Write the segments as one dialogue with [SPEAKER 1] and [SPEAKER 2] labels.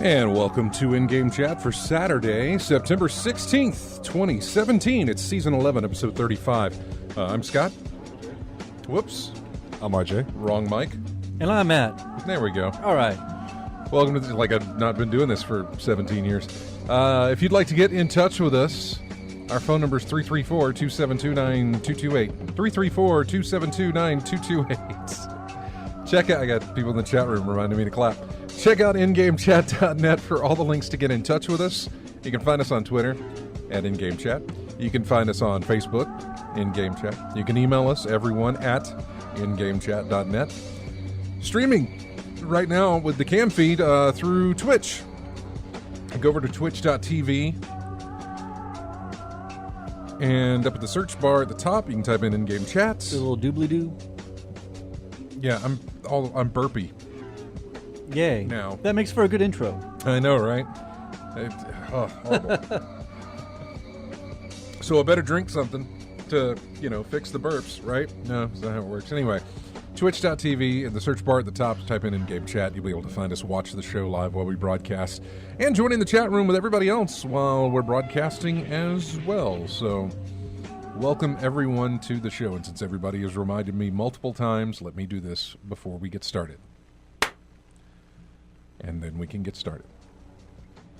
[SPEAKER 1] And welcome to In-Game Chat for Saturday, September 16th, 2017. It's Season 11, Episode 35. I'm Scott. Whoops.
[SPEAKER 2] I'm RJ.
[SPEAKER 1] Wrong mic.
[SPEAKER 3] And I'm Matt.
[SPEAKER 1] There we go.
[SPEAKER 3] All right.
[SPEAKER 1] Welcome to like I've not been doing this for 17 years. If you'd like to get in touch with us, our phone number is 334-272-9228. 334-272-9228. Check out, I got people in the chat room reminding me to clap. Check out ingamechat.net for all the links to get in touch with us. You can find us on Twitter at InGameChat. You can find us on Facebook, InGameChat. You can email us, everyone, at ingamechat.net. Streaming right now with the cam feed through Twitch. Go over to twitch.tv. And up at the search bar at the top, you can type in game chats.
[SPEAKER 3] A little doobly-doo.
[SPEAKER 1] Yeah, I'm burpy.
[SPEAKER 3] Yay.
[SPEAKER 1] Now.
[SPEAKER 3] That makes for a good intro.
[SPEAKER 1] I know, right? Horrible. So I better drink something to, fix the burps, right? No, that's not how it works. Anyway, twitch.tv, in the search bar at the top, type in game chat. You'll be able to find us, watch the show live while we broadcast, and join in the chat room with everybody else while we're broadcasting as well. So welcome everyone to the show. And since everybody has reminded me multiple times, let me do this before we get started. And then we can get started.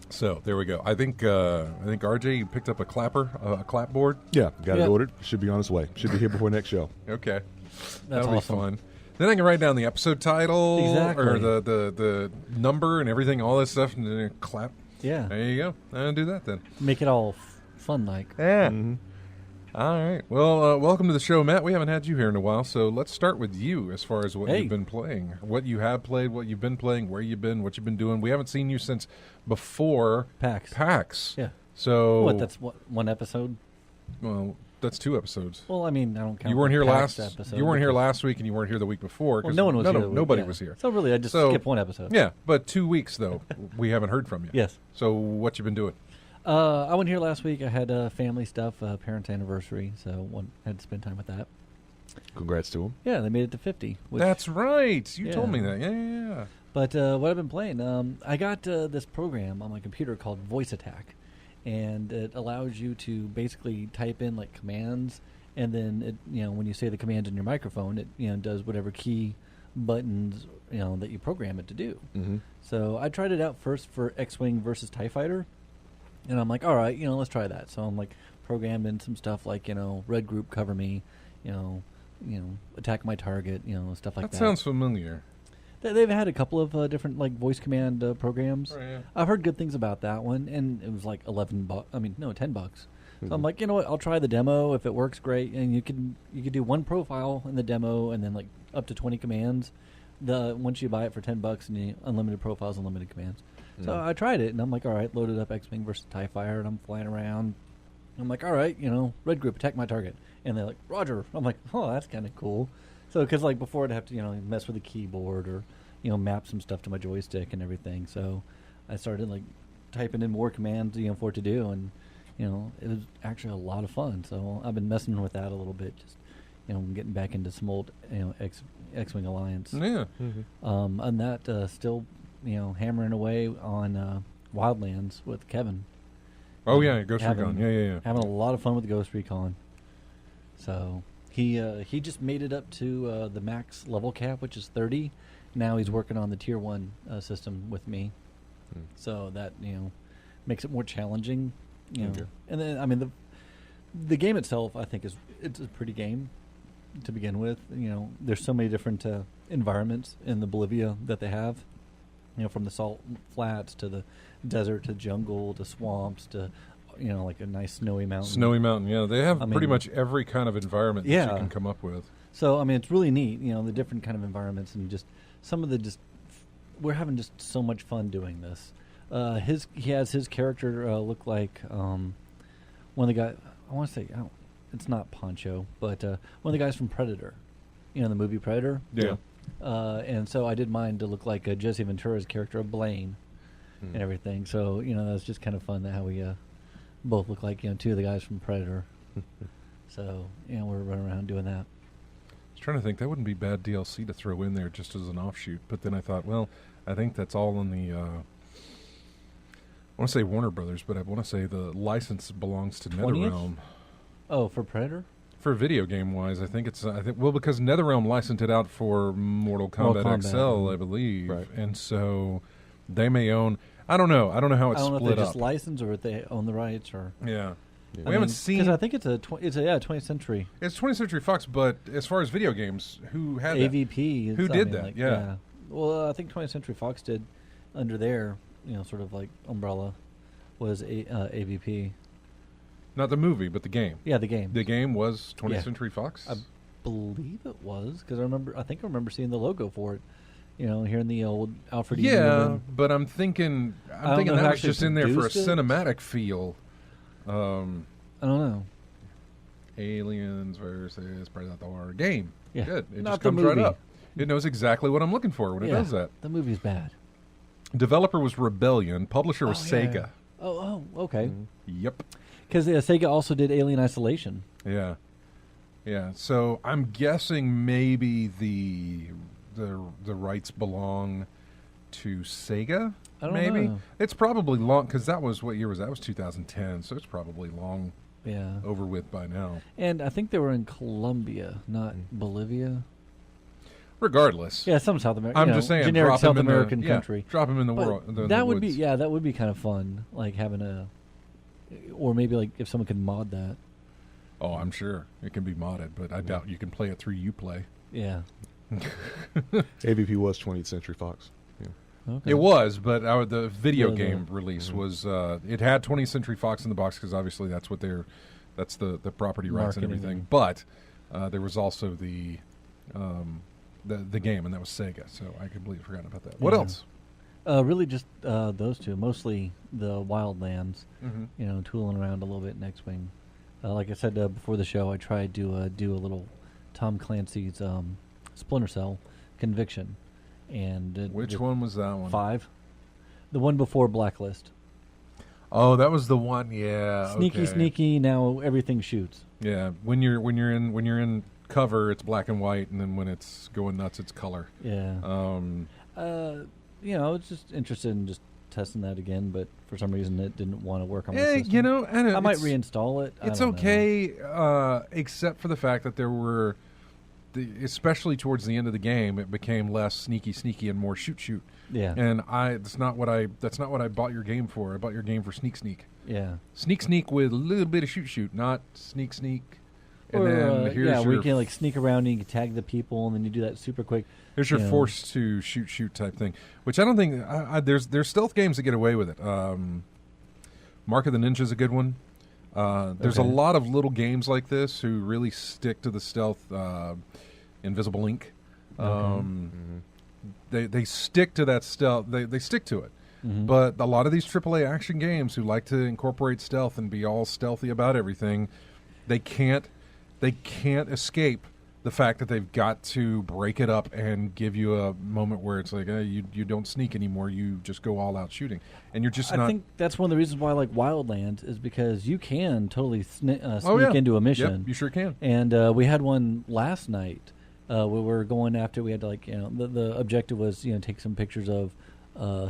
[SPEAKER 1] So there we go. I think RJ picked up a clapboard.
[SPEAKER 2] Yeah, got it ordered. Should be on its way. Should be here before next show.
[SPEAKER 1] Okay,
[SPEAKER 3] That's
[SPEAKER 1] that'll
[SPEAKER 3] awesome.
[SPEAKER 1] be fun. Then I can write down the episode title,
[SPEAKER 3] Exactly.
[SPEAKER 1] or the number and everything, all this stuff, and then clap.
[SPEAKER 3] Yeah.
[SPEAKER 1] There you go. I'll do that then.
[SPEAKER 3] Make it all fun-like.
[SPEAKER 1] Yeah.
[SPEAKER 2] Mm-hmm.
[SPEAKER 1] All right. Well, welcome to the show, Matt. We haven't had you here in a while, so let's start with you as far as what you've been playing, what you have played, what you've been playing, where you've been, what you've been doing. We haven't seen you since before PAX.
[SPEAKER 3] Yeah.
[SPEAKER 1] So
[SPEAKER 3] That's one episode?
[SPEAKER 1] Well, that's 2 episodes.
[SPEAKER 3] Well, I mean, I don't count.
[SPEAKER 1] You weren't here
[SPEAKER 3] PAX
[SPEAKER 1] last.
[SPEAKER 3] episode
[SPEAKER 1] You weren't here
[SPEAKER 3] because-
[SPEAKER 1] last week, and you weren't here the week before.
[SPEAKER 3] Well, no one was here.
[SPEAKER 1] Nobody
[SPEAKER 3] Yeah.
[SPEAKER 1] was here.
[SPEAKER 3] So really, I just skipped one episode.
[SPEAKER 1] Yeah, but 2 weeks though, we haven't heard from you.
[SPEAKER 3] Yes.
[SPEAKER 1] So what you been doing?
[SPEAKER 3] I went here last week. I had family stuff, parents' anniversary, so had to spend time with that.
[SPEAKER 2] Congrats to him.
[SPEAKER 3] Yeah, they made it to 50.
[SPEAKER 1] That's right. You told me
[SPEAKER 3] Yeah.
[SPEAKER 1] that. Yeah.
[SPEAKER 3] But what I've been playing, I got this program on my computer called Voice Attack, and it allows you to basically type in like commands, and then it, when you say the commands in your microphone, it does whatever key buttons that you program it to do.
[SPEAKER 2] Mm-hmm.
[SPEAKER 3] So I tried it out first for X-Wing versus TIE Fighter, and I'm like, all right, let's try that. So I'm like programmed in some stuff like red group cover me, attack my target, stuff like that.
[SPEAKER 1] That sounds familiar.
[SPEAKER 3] They've had a couple of different like voice command programs.
[SPEAKER 1] Oh, yeah.
[SPEAKER 3] I've heard good things about that one, and it was like $10. So I'm like, you know what? I'll try the demo. If it works, great. And you can do one profile in the demo, and then like up to 20 commands. Once you buy it for $10, and you unlimited profiles, unlimited commands. So I tried it, and I'm like, all right, loaded up X-Wing versus TIE Fighter, and I'm flying around. I'm like, all right, red group, attack my target. And they're like, Roger. I'm like, oh, that's kind of cool. So, because like before I'd have to, mess with the keyboard or, map some stuff to my joystick and everything. So I started like typing in more commands, for it to do. And, it was actually a lot of fun. So I've been messing with that a little bit, just, getting back into some old, X-Wing Alliance.
[SPEAKER 1] Yeah.
[SPEAKER 2] Mm-hmm.
[SPEAKER 3] And that still, hammering away on Wildlands with Kevin.
[SPEAKER 1] Oh yeah, Ghost Recon. Yeah.
[SPEAKER 3] Having a lot of fun with the Ghost Recon. So he just made it up to the max level cap, which is 30. Now he's working on the tier 1 system with me. So that makes it more challenging.
[SPEAKER 2] Okay.
[SPEAKER 3] And then I mean the game itself I think it's a pretty game to begin with. There's so many different environments in the Bolivia that they have. From the salt flats to the desert to jungle to swamps to, like a nice snowy mountain.
[SPEAKER 1] Snowy mountain. Yeah, they have pretty
[SPEAKER 3] mean,
[SPEAKER 1] much every kind of environment that
[SPEAKER 3] Yeah.
[SPEAKER 1] you can come up with.
[SPEAKER 3] So, I mean, it's really neat, the different kind of environments and just some of we're having just so much fun doing this. He has his character look like one of the guys, I want to say, it's not Poncho, but one of the guys from Predator, the movie Predator.
[SPEAKER 1] Yeah.
[SPEAKER 3] And so I did mine to look like Jesse Ventura's character of Blaine and everything. So, that's just kind of fun that how we both look like, 2 of the guys from Predator. So, we're running around doing that.
[SPEAKER 1] I was trying to think, that wouldn't be bad DLC to throw in there just as an offshoot. But then I thought, well, I think that's all in the want to say Warner Brothers, but I want to say the license belongs to
[SPEAKER 3] 20th?
[SPEAKER 1] NetherRealm.
[SPEAKER 3] Oh, for Predator?
[SPEAKER 1] For video game wise, I think it's because NetherRealm licensed it out for Mortal Kombat XL, I believe,
[SPEAKER 2] Right.
[SPEAKER 1] and so they may own. I don't know. I don't know how it's
[SPEAKER 3] I don't know
[SPEAKER 1] split
[SPEAKER 3] if they
[SPEAKER 1] up.
[SPEAKER 3] just license or if they own the rights or.
[SPEAKER 1] Yeah.
[SPEAKER 2] Yeah.
[SPEAKER 1] We haven't seen.
[SPEAKER 3] Because I think it's a 20th century.
[SPEAKER 1] It's 20th Century Fox, but as far as video games, who had that?
[SPEAKER 3] AVP.
[SPEAKER 1] Who did that? Yeah.
[SPEAKER 3] Well, I think 20th Century Fox did under their, sort of like umbrella was AVP.
[SPEAKER 1] Not the movie, but the game.
[SPEAKER 3] Yeah, the game.
[SPEAKER 1] The game was 20th
[SPEAKER 3] Yeah.
[SPEAKER 1] Century Fox.
[SPEAKER 3] I believe it was because I think I remember seeing the logo for it. Here in the old Alfred. E.
[SPEAKER 1] Yeah,
[SPEAKER 3] Newman.
[SPEAKER 1] but I'm thinking
[SPEAKER 3] don't know
[SPEAKER 1] that
[SPEAKER 3] who
[SPEAKER 1] was
[SPEAKER 3] actually
[SPEAKER 1] just in there for a
[SPEAKER 3] produced it.
[SPEAKER 1] cinematic feel.
[SPEAKER 3] I don't know.
[SPEAKER 1] Aliens versus Predator game.
[SPEAKER 3] Yeah.
[SPEAKER 1] Good. It
[SPEAKER 3] Not
[SPEAKER 1] just
[SPEAKER 3] the
[SPEAKER 1] comes right
[SPEAKER 3] movie.
[SPEAKER 1] up. It knows exactly what I'm looking for when it
[SPEAKER 3] Yeah,
[SPEAKER 1] does that.
[SPEAKER 3] The movie's bad.
[SPEAKER 1] Developer was Rebellion. Publisher was
[SPEAKER 3] Oh, yeah.
[SPEAKER 1] Sega.
[SPEAKER 3] Oh, okay.
[SPEAKER 1] Yep.
[SPEAKER 3] Because Sega also did Alien Isolation.
[SPEAKER 1] Yeah. Yeah. So I'm guessing maybe the rights belong to Sega.
[SPEAKER 3] I don't
[SPEAKER 1] maybe
[SPEAKER 3] know.
[SPEAKER 1] it's probably long because that was what year was that? It was 2010. So it's probably long
[SPEAKER 3] Yeah.
[SPEAKER 1] over with by now.
[SPEAKER 3] And I think they were in Colombia, not Bolivia.
[SPEAKER 1] Regardless,
[SPEAKER 3] Yeah, some South America.
[SPEAKER 1] I'm just saying,
[SPEAKER 3] generic
[SPEAKER 1] drop 'em
[SPEAKER 3] South
[SPEAKER 1] in the-
[SPEAKER 3] American
[SPEAKER 1] yeah,
[SPEAKER 3] country.
[SPEAKER 1] drop 'em in the
[SPEAKER 3] But
[SPEAKER 1] world. in the
[SPEAKER 3] that would
[SPEAKER 1] woods.
[SPEAKER 3] that would be kind of fun, like having or maybe like if someone could mod that.
[SPEAKER 1] Oh, I'm sure it can be modded, but I doubt you can play it through UPlay.
[SPEAKER 3] Yeah.
[SPEAKER 2] AVP was 20th Century Fox. Yeah.
[SPEAKER 3] Okay.
[SPEAKER 1] It was, but the video
[SPEAKER 3] Yeah,
[SPEAKER 1] game release was. It had 20th Century Fox in the box because obviously that's what that's the property rights and
[SPEAKER 3] Marketing.
[SPEAKER 1] everything. But there was also the game, and that was Sega. So I completely forgot about that. What
[SPEAKER 3] Yeah.
[SPEAKER 1] else?
[SPEAKER 3] Really, just those two. Mostly the Wildlands.
[SPEAKER 1] Mm-hmm.
[SPEAKER 3] Tooling around a little bit in X-Wing. Like I said before the show, I tried to do a little Tom Clancy's Splinter Cell Conviction, and
[SPEAKER 1] Which one was that one?
[SPEAKER 3] 5, the one before Blacklist.
[SPEAKER 1] Oh, that was the one. Yeah. okay.
[SPEAKER 3] Sneaky. Now everything shoots.
[SPEAKER 1] Yeah. When you're in cover, it's black and white, and then when it's going nuts, it's color.
[SPEAKER 3] Yeah. I was just interested in just testing that again, but for some reason it didn't want to work on my system. I might reinstall it.
[SPEAKER 1] It's
[SPEAKER 3] I don't know.
[SPEAKER 1] okay, except for the fact that there were, especially towards the end of the game, it became less sneaky and more shoot.
[SPEAKER 3] Yeah.
[SPEAKER 1] And that's not what I bought your game for. I bought your game for sneak.
[SPEAKER 3] Yeah.
[SPEAKER 1] Sneak with a little bit of shoot, not sneak. And
[SPEAKER 3] Or,
[SPEAKER 1] then here's
[SPEAKER 3] where
[SPEAKER 1] your
[SPEAKER 3] you can like sneak around and you can tag the people, and then you do that super quick.
[SPEAKER 1] here's your
[SPEAKER 3] you know.
[SPEAKER 1] forced to shoot type thing, which I don't think there's stealth games that get away with it. Mark of the Ninja is a good one. There's a
[SPEAKER 3] Okay.
[SPEAKER 1] lot of little games like this who really stick to the stealth. Invisible Ink. They stick to that stealth. They stick to it.
[SPEAKER 3] Mhm.
[SPEAKER 1] But a lot of these AAA action games who like to incorporate stealth and be all stealthy about everything, they can't escape the fact that they've got to break it up and give you a moment where it's like, you don't sneak anymore. You just go all out shooting, and you're just
[SPEAKER 3] I
[SPEAKER 1] not.
[SPEAKER 3] think that's one of the reasons why I like Wildlands is because you can totally sneak
[SPEAKER 1] yeah.
[SPEAKER 3] into a mission.
[SPEAKER 1] Yep, you sure can.
[SPEAKER 3] And we had one last night. We were going after. We had to the objective was take some pictures of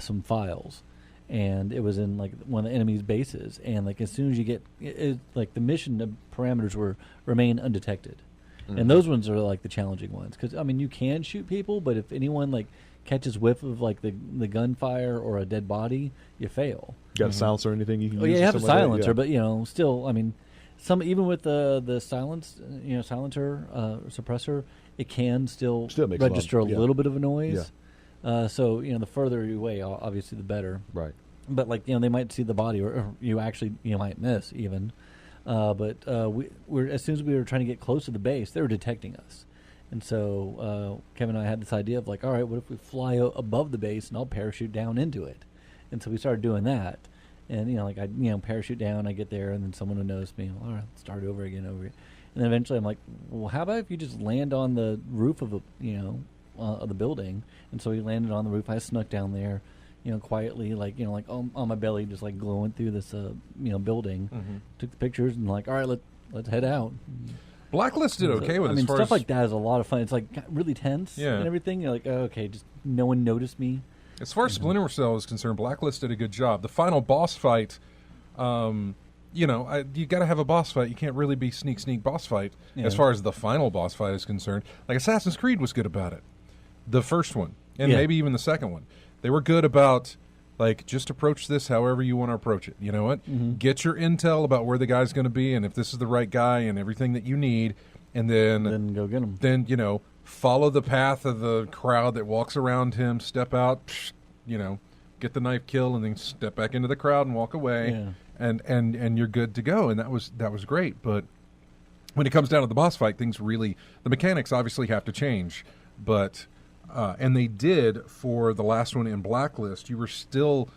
[SPEAKER 3] some files, and it was in like one of the enemy's bases. And like as soon as you get like the mission parameters were remain undetected, and those ones are like the challenging ones because you can shoot people, but if anyone like catches whiff of like the gunfire or a dead body, you fail.
[SPEAKER 2] Got a silencer or anything you can
[SPEAKER 3] Oh
[SPEAKER 2] use?
[SPEAKER 3] yeah,
[SPEAKER 2] or
[SPEAKER 3] you have a
[SPEAKER 2] something like that?
[SPEAKER 3] silencer,
[SPEAKER 2] Yeah.
[SPEAKER 3] but still, some even with the silence, silencer suppressor, it can still
[SPEAKER 2] Still makes a lot of-
[SPEAKER 3] register a
[SPEAKER 2] yeah.
[SPEAKER 3] little bit of a noise. So the further away, obviously, the better.
[SPEAKER 2] Right.
[SPEAKER 3] But they might see the body, or you might miss even. But we're as soon as we were trying to get close to the base, they were detecting us. And so Kevin and I had this idea of like, all right, what if we fly above the base and I'll parachute down into it? And so we started doing that. And I parachute down, I get there, and then someone would notice me. All right, let's start over again. And then eventually I'm like, well, how about if you just land on the roof of of the building? And so we landed on the roof. I snuck down there, quietly, on my belly, just like glowing through this building.
[SPEAKER 1] Mm-hmm.
[SPEAKER 3] Took the pictures and like, all right, let's head out.
[SPEAKER 1] Blacklist did okay with it. As far
[SPEAKER 3] stuff
[SPEAKER 1] as,
[SPEAKER 3] like that is a lot of fun. It's like really tense
[SPEAKER 1] Yeah.
[SPEAKER 3] and everything. You're like, oh, okay, just no one noticed me.
[SPEAKER 1] As far as Splinter Cell is concerned, Blacklist did a good job. The final boss fight, you got to have a boss fight. You can't really be sneak boss fight as far as the final boss fight is concerned. Like Assassin's Creed was good about it. The first one, and maybe even the second one. They were good about, like, just approach this however you want to approach it. You know what?
[SPEAKER 3] Mm-hmm.
[SPEAKER 1] Get your intel about where the guy's going to be and if this is the right guy and everything that you need, and then
[SPEAKER 3] go get him.
[SPEAKER 1] Then, follow the path of the crowd that walks around him, step out, get the knife kill, and then step back into the crowd and walk away.
[SPEAKER 3] Yeah.
[SPEAKER 1] And you're good to go, and that was great. But when it comes down to the boss fight, the mechanics obviously have to change. But and they did for the last one in Blacklist. You were still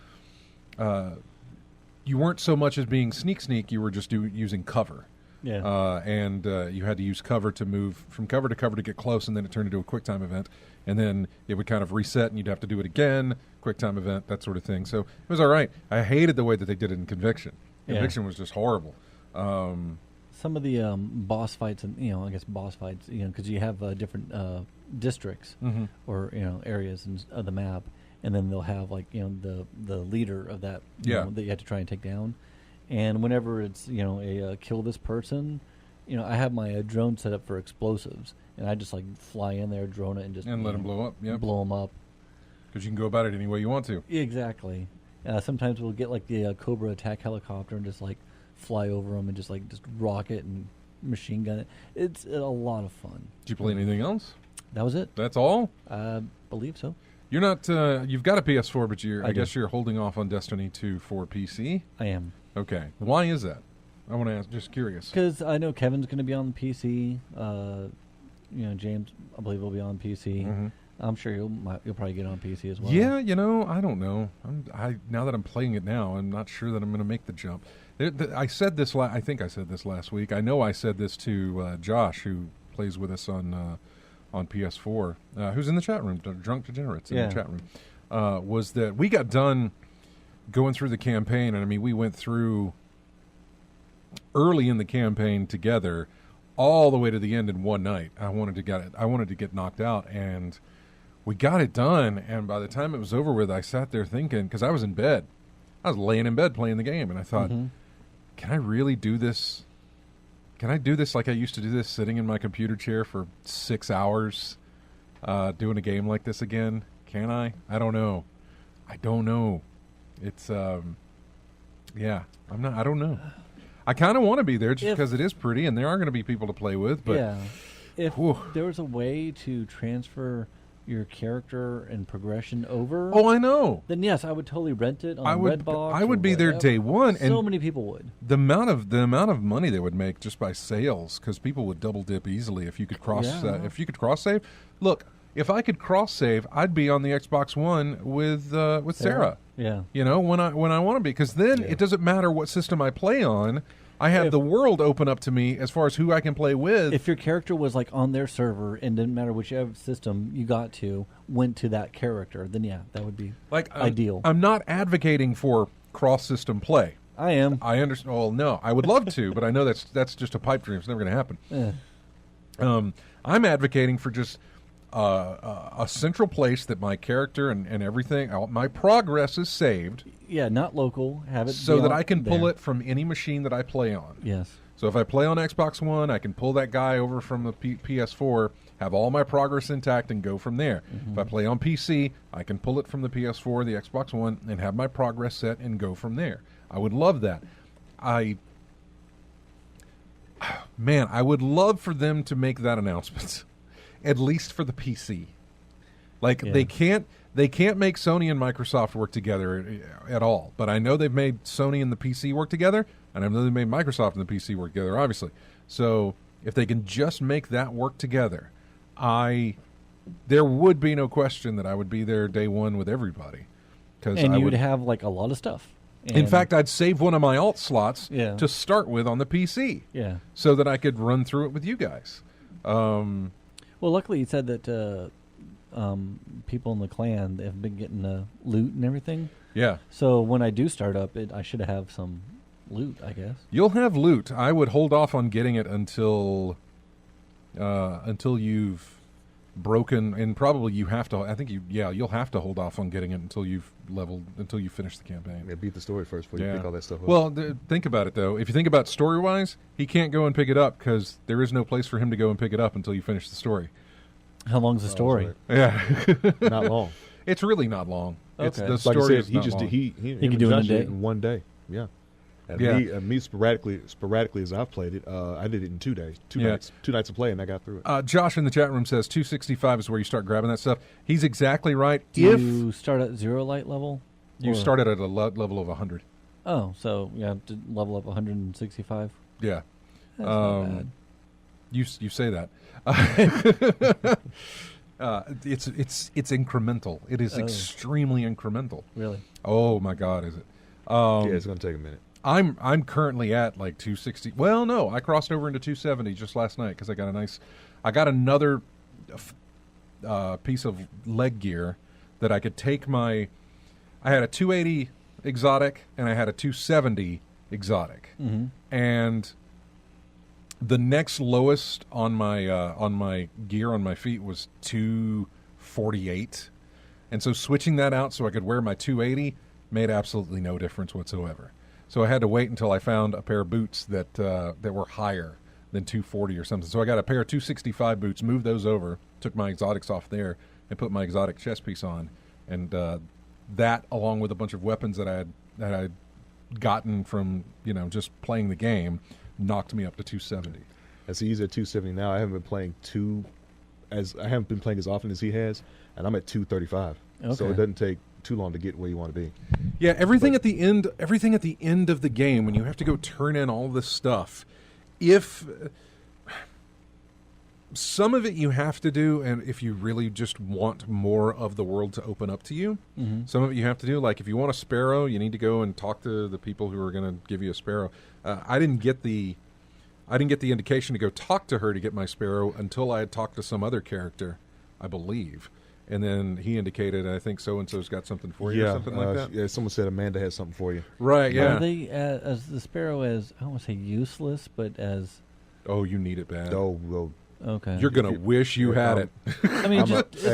[SPEAKER 1] you weren't so much as being sneak. You were just using cover.
[SPEAKER 3] Yeah.
[SPEAKER 1] And you had to use cover to move from cover to get close, and then it turned into a quick time event, and then it would kind of reset, and you'd have to do it again, quick time event, that sort of thing. So it was all right. I hated the way that they did it in Conviction. Conviction was just horrible.
[SPEAKER 3] Some of the boss fights, and boss fights, because you have different districts or areas of the map, and then they'll have the leader of that that you have to try and take down. And whenever it's a kill this person, I have my drone set up for explosives, and I just fly in there, drone it, and just
[SPEAKER 1] let them blow up. Yeah,
[SPEAKER 3] blow them up.
[SPEAKER 1] Because you can go about it any way you want to.
[SPEAKER 3] Exactly. Sometimes we'll get the Cobra attack helicopter and just fly over them and just rocket and machine gun it. It's a lot of fun.
[SPEAKER 1] Did you play anything else?
[SPEAKER 3] That was it.
[SPEAKER 1] That's all?
[SPEAKER 3] I believe so.
[SPEAKER 1] You're not. You've got a PS4, but I guess you're holding off on Destiny 2 for PC.
[SPEAKER 3] I am.
[SPEAKER 1] Okay. Why is that? I want to ask. Just curious.
[SPEAKER 3] Because I know Kevin's going to be on the PC. James, I believe, will be on PC.
[SPEAKER 1] Mm-hmm.
[SPEAKER 3] I'm sure you'll probably get on PC as well.
[SPEAKER 1] Yeah, I don't know. Now that I'm playing it now, I'm not sure that I'm going to make the jump. I said this. I think I said this last week. I know I said this to Josh, who plays with us on PS4, who's in the chat room, Drunk Degenerates in the chat room. Was that we got done going through the campaign, and I mean we went through early in the campaign together, all the way to the end in one night. I wanted to get knocked out, and we got it done. And by the time it was over with, I sat there thinking, because I was in bed, I was laying in bed playing the game, and I thought, can I really do this? Can I do this like I used to do this, sitting in my computer chair for 6 hours, doing a game like this again? Can I? I don't know. It's yeah. I don't know. I kind of want to be there just because it is pretty, and there are going to be people to play with. But
[SPEAKER 3] if there was a way to transfer your character and progression over,
[SPEAKER 1] I know.
[SPEAKER 3] Then yes, I would totally rent it on Redbox.
[SPEAKER 1] I would be there day one, and
[SPEAKER 3] so many people would.
[SPEAKER 1] The amount of money they would make just by sales, because people would double dip easily if you could cross save. Look, if I could cross save, I'd be on the Xbox One with Sarah.
[SPEAKER 3] Yeah.
[SPEAKER 1] When I want to be, because then it doesn't matter what system I play on. I have the world open up to me as far as who I can play with.
[SPEAKER 3] If your character was on their server and didn't matter whichever system you went to that character, then that would be ideal.
[SPEAKER 1] I'm not advocating for cross-system play.
[SPEAKER 3] I am.
[SPEAKER 1] I understand. Well, no, I would love to, but I know that's just a pipe dream. It's never going to happen. I'm advocating for just a central place that my character and everything, my progress is saved.
[SPEAKER 3] Yeah, not local. Have it
[SPEAKER 1] so that I can pull it from any machine that I play on.
[SPEAKER 3] Yes.
[SPEAKER 1] So if I play on Xbox One, I can pull that guy over from the PS4, have all my progress intact, and go from there. If I play on PC, I can pull it from the PS4, the Xbox One, and have my progress set and go from there. I would love that. I would love for them to make that announcement, at least for the PC. They can't make Sony and Microsoft work together at all. But I know they've made Sony and the PC work together, and I know they've made Microsoft and the PC work together, obviously. So if they can just make that work together, there would be no question that I would be there day one with everybody.
[SPEAKER 3] And you would have a lot of stuff.
[SPEAKER 1] In fact, I'd save one of my alt slots to start with on the PC.
[SPEAKER 3] Yeah.
[SPEAKER 1] So that I could run through it with you guys.
[SPEAKER 3] Well, luckily you said that people in the clan have been getting loot and everything.
[SPEAKER 1] Yeah.
[SPEAKER 3] So when I do start up, I should have some loot, I guess.
[SPEAKER 1] You'll have loot. I would hold off on getting it until you've broken, and probably you have to. I think you'll have to hold off on getting it until you've until you finish the campaign.
[SPEAKER 2] Yeah, beat the story first before you pick all that stuff up.
[SPEAKER 1] Well, think about it though. If you think about story wise, he can't go and pick it up because there is no place for him to go and pick it up until you finish the story.
[SPEAKER 3] How long's the story?
[SPEAKER 1] Yeah,
[SPEAKER 2] not long.
[SPEAKER 1] It's really not long.
[SPEAKER 3] Okay.
[SPEAKER 1] It's, the
[SPEAKER 2] Like
[SPEAKER 1] story
[SPEAKER 2] I said,
[SPEAKER 1] is
[SPEAKER 2] he
[SPEAKER 1] not
[SPEAKER 2] just
[SPEAKER 1] long.
[SPEAKER 2] he
[SPEAKER 3] can do it in a
[SPEAKER 2] Josh did
[SPEAKER 3] day?
[SPEAKER 2] in one day. Yeah. And
[SPEAKER 1] Yeah.
[SPEAKER 2] me sporadically as I've played it, I did it in 2 days, two nights of play, and I got through it.
[SPEAKER 1] Josh in the chat room says 265 is where you start grabbing that stuff. He's exactly right.
[SPEAKER 3] Do you start at 0 light level?
[SPEAKER 1] You
[SPEAKER 3] Or-
[SPEAKER 1] started at a level of 100.
[SPEAKER 3] Oh, so you have to level up 165.
[SPEAKER 1] Yeah.
[SPEAKER 3] That's not bad.
[SPEAKER 1] You say that. It's incremental. It is extremely incremental.
[SPEAKER 3] Really?
[SPEAKER 1] Oh my God, is it?
[SPEAKER 2] Yeah, it's going to take a minute.
[SPEAKER 1] I'm currently at like 260. Well, no, I crossed over into 270 just last night because I got another piece of leg gear that I could take I had a 280 exotic and I had a 270 exotic, and the next lowest on my gear on my feet was 248, and so switching that out so I could wear my 280 made absolutely no difference whatsoever. So I had to wait until I found a pair of boots that were higher than 240 or something. So I got a pair of 265 boots, moved those over, took my exotics off there, and put my exotic chest piece on, and that along with a bunch of weapons that I had gotten from just playing the game knocked me up to 270.
[SPEAKER 2] As he's at 270 now, I haven't been playing as often as he has, and I'm at 235.
[SPEAKER 3] Okay.
[SPEAKER 2] So it doesn't take too long to get where you want to be.
[SPEAKER 1] Yeah, everything at the end of the game when you have to go turn in all this stuff, if some of it you have to do, and if you really just want more of the world to open up to you, some of it you have to do. Like if you want a sparrow, you need to go and talk to the people who are going to give you a sparrow. I didn't get the indication to go talk to her to get my sparrow until I had talked to some other character, I believe. And then he indicated, I think so-and-so's got something for you or something like that.
[SPEAKER 2] Yeah, someone said Amanda has something for you.
[SPEAKER 1] Right, yeah.
[SPEAKER 3] Are they as the sparrow as I don't want to say useless, but as
[SPEAKER 1] Oh, you need it bad.
[SPEAKER 2] Oh, well,
[SPEAKER 3] okay?
[SPEAKER 1] You're going to wish you had it.
[SPEAKER 3] I mean, it's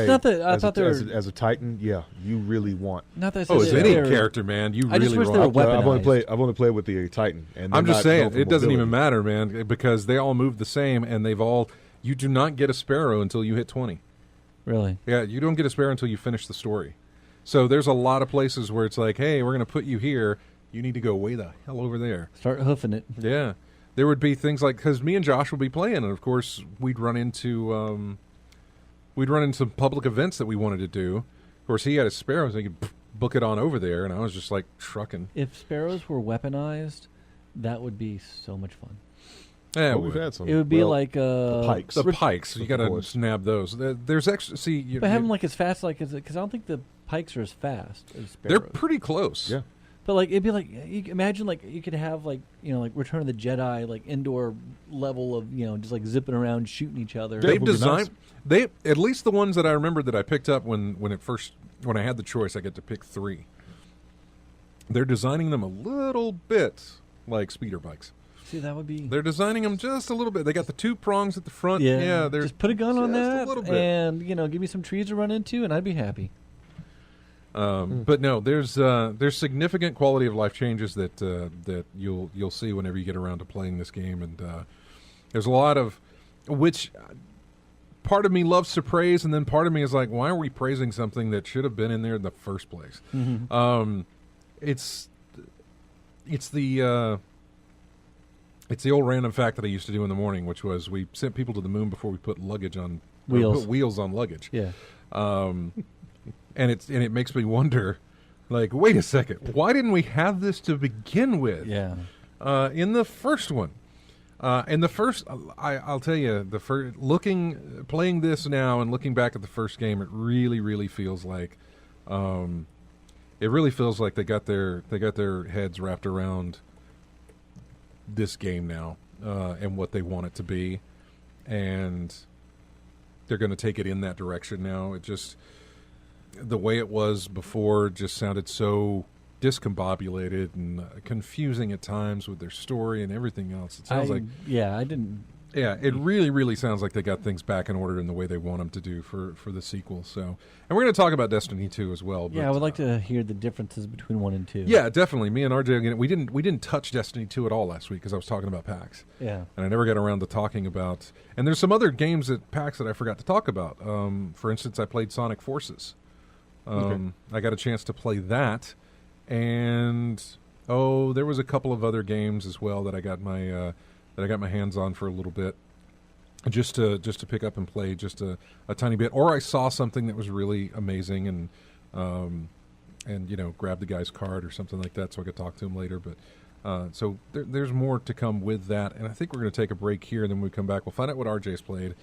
[SPEAKER 3] not that I thought they were
[SPEAKER 2] as a Titan. Yeah, you really want.
[SPEAKER 3] not that.
[SPEAKER 1] Oh, as
[SPEAKER 3] they
[SPEAKER 1] any
[SPEAKER 3] were-
[SPEAKER 1] character, man. You
[SPEAKER 3] I just
[SPEAKER 1] really
[SPEAKER 3] wish they were
[SPEAKER 1] want.
[SPEAKER 3] weaponized.
[SPEAKER 2] I've only played with the Titan, and
[SPEAKER 1] I'm just saying, it doesn't even
[SPEAKER 2] matter.
[SPEAKER 1] matter, man, because they all move the same, and you do not get a sparrow until you hit 20.
[SPEAKER 3] Really?
[SPEAKER 1] Yeah, you don't get a sparrow until you finish the story. So there's a lot of places where it's like, hey, we're going to put you here. You need to go way the hell over there.
[SPEAKER 3] Start hoofing it.
[SPEAKER 1] Yeah. There would be things like, because me and Josh would be playing, and of course we'd run into public events that we wanted to do. Of course, he had his sparrows, and he could book it on over there, and I was just like trucking.
[SPEAKER 3] If sparrows were weaponized, that would be so much fun.
[SPEAKER 1] Yeah,
[SPEAKER 2] We've had some.
[SPEAKER 3] It would be
[SPEAKER 2] well,
[SPEAKER 3] like
[SPEAKER 2] the pikes.
[SPEAKER 1] the pikes. You
[SPEAKER 2] Of
[SPEAKER 1] got to
[SPEAKER 2] course.
[SPEAKER 1] snap those. There's extra. See,
[SPEAKER 3] but have them like as fast because I don't think the pikes are as fast as
[SPEAKER 1] they're
[SPEAKER 3] sparrows.
[SPEAKER 1] pretty close.
[SPEAKER 2] Yeah.
[SPEAKER 3] But like it'd be like imagine like you could have like like Return of the Jedi like indoor level of just like zipping around shooting each other.
[SPEAKER 1] They've
[SPEAKER 2] would be
[SPEAKER 1] designed they at least the ones that I remembered that I picked up when I had the choice. I get to pick 3. They're designing them a little bit like speeder bikes.
[SPEAKER 3] See, that would be
[SPEAKER 1] They're designing them just a little bit. They got the 2 prongs at the front.
[SPEAKER 3] yeah.
[SPEAKER 1] They're
[SPEAKER 3] Just put a gun on
[SPEAKER 1] just
[SPEAKER 3] that
[SPEAKER 1] a little bit.
[SPEAKER 3] and give me some trees to run into and I'd be happy.
[SPEAKER 1] But no, there's significant quality of life changes that you'll see whenever you get around to playing this game, and there's a lot of which part of me loves to praise, and then part of me is like, why are we praising something that should have been in there in the first place? It's the old random fact that I used to do in the morning, which was we sent people to the moon before we put luggage on
[SPEAKER 3] Wheels.
[SPEAKER 1] put wheels on luggage.
[SPEAKER 3] Yeah.
[SPEAKER 1] And it makes me wonder, like, wait a second, why didn't we have this to begin with?
[SPEAKER 3] Yeah.
[SPEAKER 1] In the first one, in the first, I'll tell you, playing this now and looking back at the first game, it really feels like, they got their heads wrapped around this game now, and what they want it to be, and they're going to take it in that direction now. It just, the way it was before just sounded so discombobulated and confusing at times with their story and everything else. It sounds like
[SPEAKER 3] I didn't
[SPEAKER 1] Yeah, it really, really sounds like they got things back in order in the way they want them to do for the sequel. So, and we're going to talk about Destiny 2 as well. But,
[SPEAKER 3] I would like to hear the differences between 1 and 2.
[SPEAKER 1] Yeah, definitely. Me and RJ, again, we didn't touch Destiny 2 at all last week because I was talking about PAX.
[SPEAKER 3] Yeah.
[SPEAKER 1] And I never got around to talking about. And there's some other games at PAX that I forgot to talk about. For instance, I played Sonic Forces. I got a chance to play that, and there was a couple of other games as well that I got my hands on for a little bit, just to pick up and play just a tiny bit. Or I saw something that was really amazing and grabbed the guy's card or something like that, so I could talk to him later. But so there's more to come with that, and I think we're going to take a break here, and then when we come back, we'll find out what RJ's played,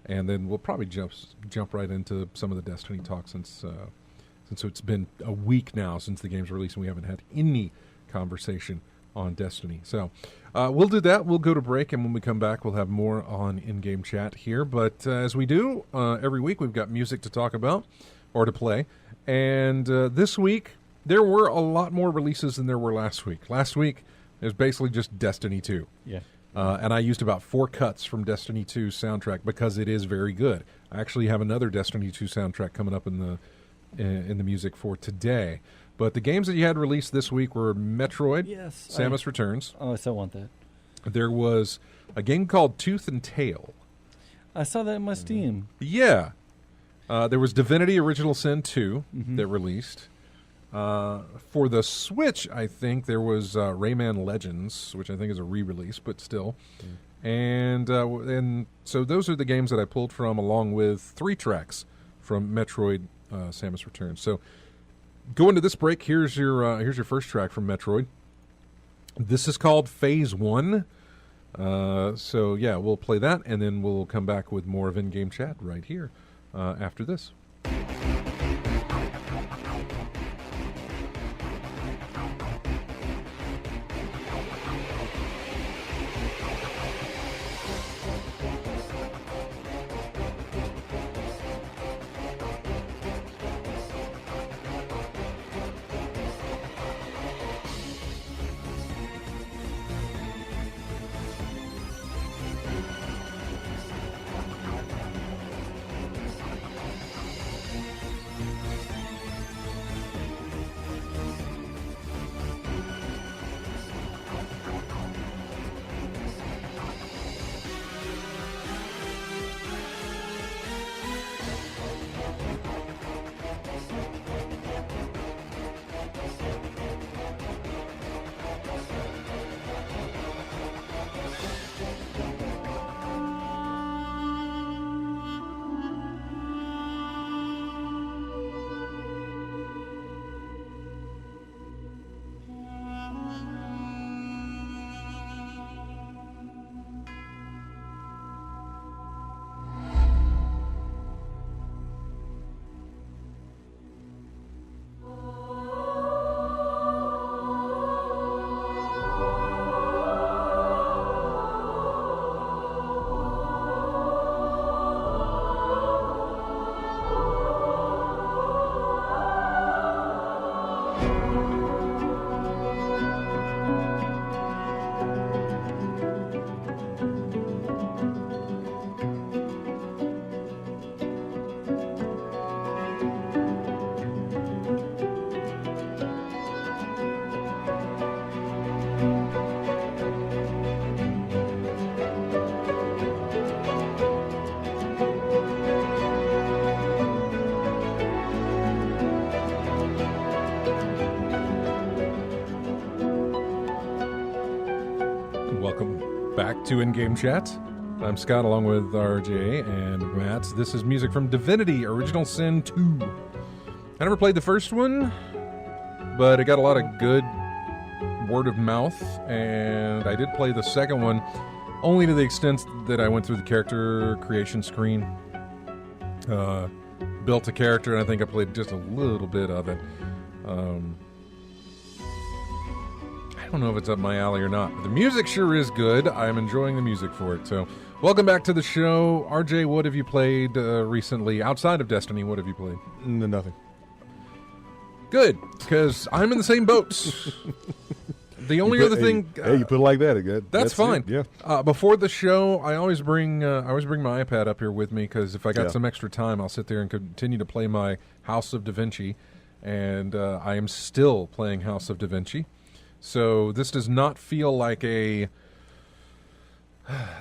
[SPEAKER 1] and then we'll probably jump right into some of the Destiny talk since it's been a week now since the game's released, and we haven't had any conversation on Destiny. So we'll do that. We'll go to break, and when we come back, we'll have more on in-game chat here. But as we do every week, we've got music to talk about or to play. And this week, there were a lot more releases than there were last week. Last week, it was basically just Destiny 2.
[SPEAKER 3] Yeah.
[SPEAKER 1] And I used about 4 cuts from Destiny 2's soundtrack because it is very good. I actually have another Destiny 2 soundtrack coming up in the music for today. But the games that you had released this week were Metroid,
[SPEAKER 3] Yes,
[SPEAKER 1] Samus Returns.
[SPEAKER 3] Oh, I still want that.
[SPEAKER 1] There was a game called Tooth and Tail.
[SPEAKER 3] I saw that in my Steam.
[SPEAKER 1] Yeah. There was Divinity Original Sin 2 that released. For the Switch, I think there was Rayman Legends, which I think is a re-release, but still. And so those are the games that I pulled from, along with 3 tracks from Metroid Samus Returns. So going to this break, here's your first track from Metroid. This is called Phase 1. So yeah, we'll play that, and then we'll come back with more of in-game chat right here after this. Back to In-Game Chat. I'm Scott along with RJ and Matt. This is music from Divinity Original Sin 2. I never played the first one, but it got a lot of good word of mouth, and I did play the second one only to the extent that I went through the character creation screen, built a character, and I think I played just a little bit of it. I don't know if it's up my alley or not, but the music sure is good. I'm enjoying the music for it. So, welcome back to the show. RJ, what have you played recently? Outside of Destiny, what have you played?
[SPEAKER 2] Nothing.
[SPEAKER 1] Good, because I'm in the same boat. The only other thing,
[SPEAKER 2] hey, you put it like that.
[SPEAKER 1] That's fine.
[SPEAKER 2] It, yeah.
[SPEAKER 1] Before the show, I always bring my iPad up here with me because if I got some extra time, I'll sit there and continue to play my House of Da Vinci, and I am still playing House of Da Vinci. So this does not feel like a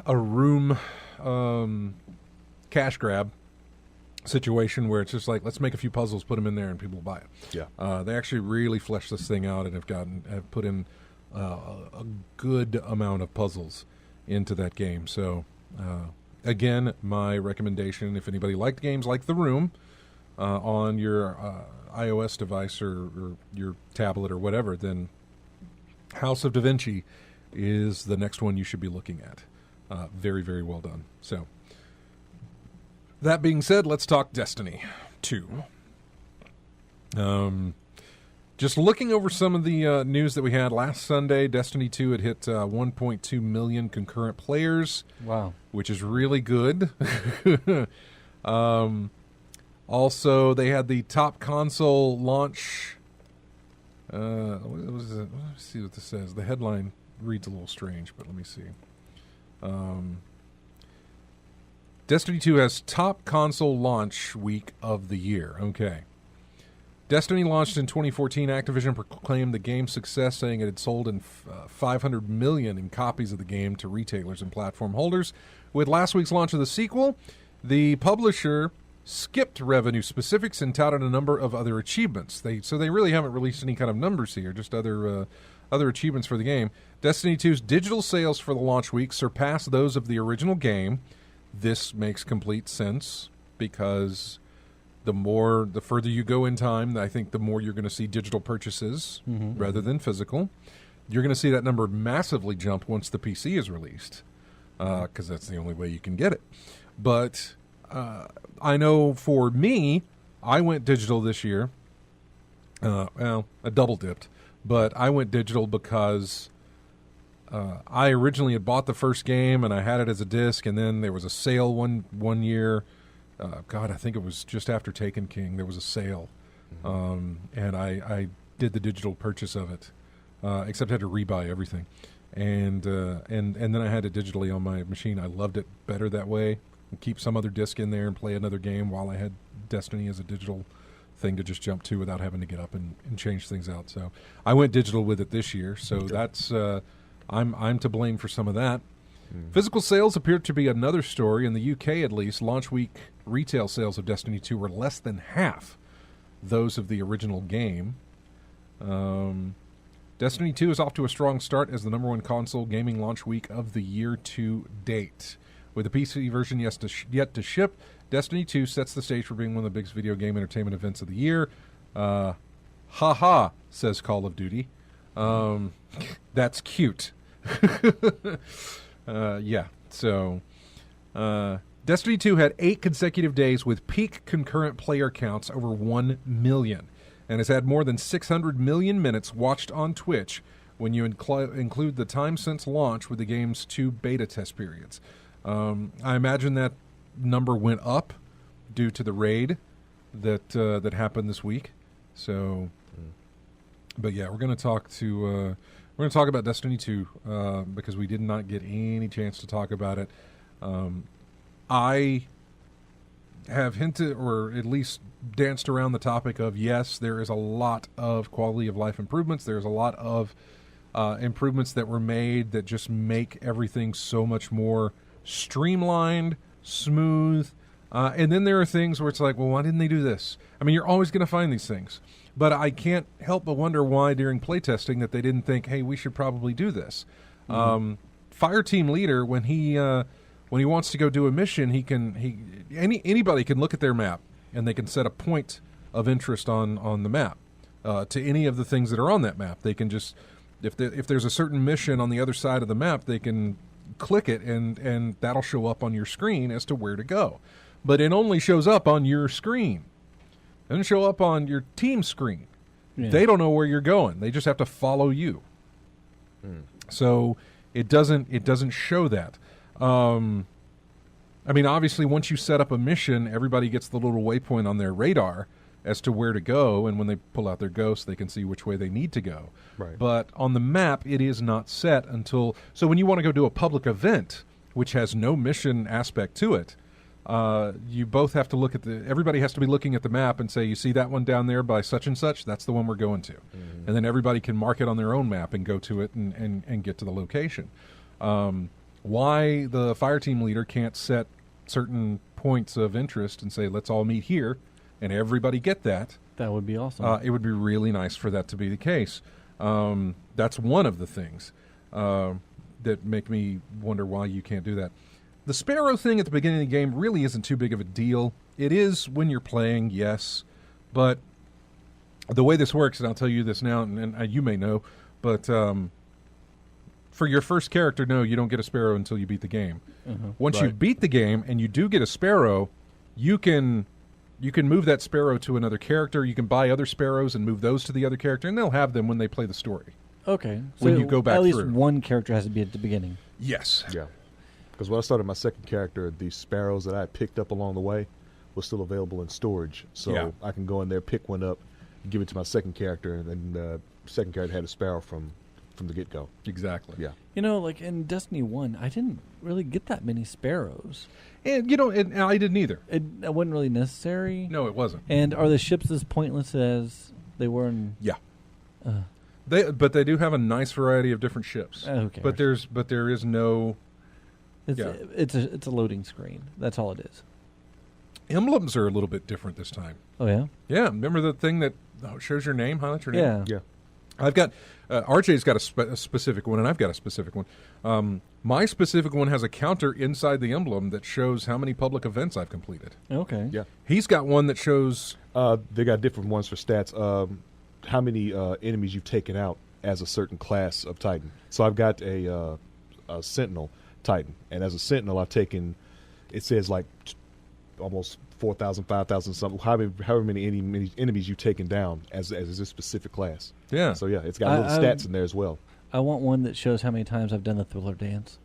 [SPEAKER 1] room cash grab situation where it's just like, let's make a few puzzles, put them in there, and people will buy it.
[SPEAKER 2] Yeah.
[SPEAKER 1] They actually really fleshed this thing out and have put in a good amount of puzzles into that game. So again, my recommendation, if anybody liked games like The Room on your iOS device or your tablet or whatever, then House of Da Vinci is the next one you should be looking at. Very, very well done. So, that being said, let's talk Destiny 2. Just looking over some of the news that we had last Sunday, Destiny 2 had hit 1.2 million concurrent players.
[SPEAKER 3] Wow. Which
[SPEAKER 1] is really good. Also, they had the top console launch. What was it? Let's see what this says. The headline reads a little strange, but let me see. Destiny 2 has top console launch week of the year. Okay. Destiny launched in 2014. Activision proclaimed the game's success, saying it had sold in 500 million in copies of the game to retailers and platform holders. With last week's launch of the sequel, the publisher skipped revenue specifics and touted a number of other achievements. They really haven't released any kind of numbers here, just other achievements for the game. Destiny 2's digital sales for the launch week surpassed those of the original game. This makes complete sense because the further you go in time, I think the more you're going to see digital purchases rather than physical. You're going to see that number massively jump once the PC is released because that's the only way you can get it. But I know for me, I went digital this year. I double dipped, but I went digital because I originally had bought the first game and I had it as a disc, and then there was a sale one year. I think it was just after Taken King. There was a sale, and I did the digital purchase of it, except I had to rebuy everything, and then I had it digitally on my machine. I loved it better that way. Keep some other disc in there and play another game while I had Destiny as a digital thing to just jump to without having to get up and change things out. So I went digital with it this year. So that's I'm to blame for some of that. Physical sales appear to be another story. In the UK, at least, launch week retail sales of Destiny 2 were less than half those of the original game. Destiny 2 is off to a strong start as the number one console gaming launch week of the year to date. With the PC version yet to ship, Destiny 2 sets the stage for being one of the biggest video game entertainment events of the year. Ha, says Call of Duty. That's cute. So Destiny 2 had 8 consecutive days with peak concurrent player counts over 1 million and has had more than 600 million minutes watched on Twitch when you include the time since launch with the game's 2 beta test periods. I imagine that number went up due to the raid that happened this week. So, but yeah, we're going to talk about Destiny 2 because we did not get any chance to talk about it. I have hinted, or at least danced around the topic of, yes, there is a lot of quality of life improvements. There's a lot of improvements that were made that just make everything so much more streamlined, smooth, and then there are things where it's like, well, why didn't they do this? I mean, you're always going to find these things, but I can't help but wonder why during playtesting that they didn't think, hey, we should probably do this. Fire team leader, when he wants to go do a mission, anybody can look at their map and they can set a point of interest on the map to any of the things that are on that map. They can just, if there's a certain mission on the other side of the map, they can click it and that'll show up on your screen as to where to go. But it only shows up on your screen. It doesn't show up on your team screen. Yeah. They don't know where you're going. They just have to follow you. So it doesn't show that. I mean, obviously, once you set up a mission, everybody gets the little waypoint on their radar, as to where to go, and when they pull out their ghosts, they can see which way they need to go.
[SPEAKER 2] Right.
[SPEAKER 1] But on the map, it is not set until... So when you want to go do a public event, which has no mission aspect to it, you both have to look at everybody has to be looking at the map and say, you see that one down there by such and such? That's the one we're going to. Mm-hmm. And then everybody can mark it on their own map and go to it and get to the location. Why the fire team leader can't set certain points of interest and say, let's all meet here, and everybody get that.
[SPEAKER 3] That would be awesome.
[SPEAKER 1] It would be really nice for that to be the case. That's one of the things that make me wonder why you can't do that. The sparrow thing at the beginning of the game really isn't too big of a deal. It is when you're playing, yes, but the way this works, and I'll tell you this now, and you may know, but for your first character, no, you don't get a sparrow until you beat the game.
[SPEAKER 3] Mm-hmm.
[SPEAKER 1] Once you beat the game and you do get a sparrow, you can move that sparrow to another character. You can buy other sparrows and move those to the other character, and they'll have them when they play the story.
[SPEAKER 3] Okay.
[SPEAKER 1] When
[SPEAKER 3] so
[SPEAKER 1] you go back
[SPEAKER 3] at least
[SPEAKER 1] through.
[SPEAKER 3] one character has to be at the beginning.
[SPEAKER 1] Yes.
[SPEAKER 2] Yeah. Because when I started my second character, the sparrows that I picked up along the way were still available in storage. So I can go in there, pick one up, give it to my second character, and then the second character had a sparrow from the get-go.
[SPEAKER 1] Exactly.
[SPEAKER 2] Yeah.
[SPEAKER 3] You know, like in Destiny 1, I didn't really get that many sparrows.
[SPEAKER 1] And, and I didn't either.
[SPEAKER 3] It wasn't really necessary.
[SPEAKER 1] No, it wasn't.
[SPEAKER 3] And are the ships as pointless as they were in...
[SPEAKER 1] Yeah. But they do have a nice variety of different ships.
[SPEAKER 3] Who cares?
[SPEAKER 1] But there is no...
[SPEAKER 3] It's a loading screen. That's all it is.
[SPEAKER 1] Emblems are a little bit different this time.
[SPEAKER 3] Oh, yeah?
[SPEAKER 1] Yeah, remember the thing that shows your name, highlights your name?
[SPEAKER 3] Yeah.
[SPEAKER 2] Yeah.
[SPEAKER 1] I've got... RJ's got a specific one, and I've got a specific one. My specific one has a counter inside the emblem that shows how many public events I've completed.
[SPEAKER 3] Okay.
[SPEAKER 2] Yeah.
[SPEAKER 1] He's got one that shows...
[SPEAKER 2] They got different ones for stats. How many enemies you've taken out as a certain class of Titan. So I've got a Sentinel Titan, and as a Sentinel, I've taken, it says like almost 4,000, 5,000 something. However many enemies you've taken down as this specific class.
[SPEAKER 1] Yeah.
[SPEAKER 2] So yeah, it's got little stats in there as well.
[SPEAKER 3] I want one that shows how many times I've done the Thriller dance.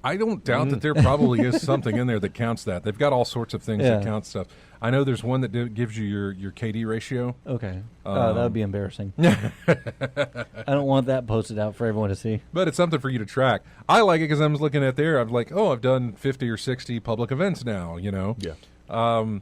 [SPEAKER 1] I don't doubt that there probably is something in there that counts that. They've got all sorts of things that count stuff. I know there's one that gives you your KD ratio.
[SPEAKER 3] Okay. That would be embarrassing. I don't want that posted out for everyone to see.
[SPEAKER 1] But it's something for you to track. I like it because I'm looking at there. I'm like, I've done 50 or 60 public events now,
[SPEAKER 2] Yeah.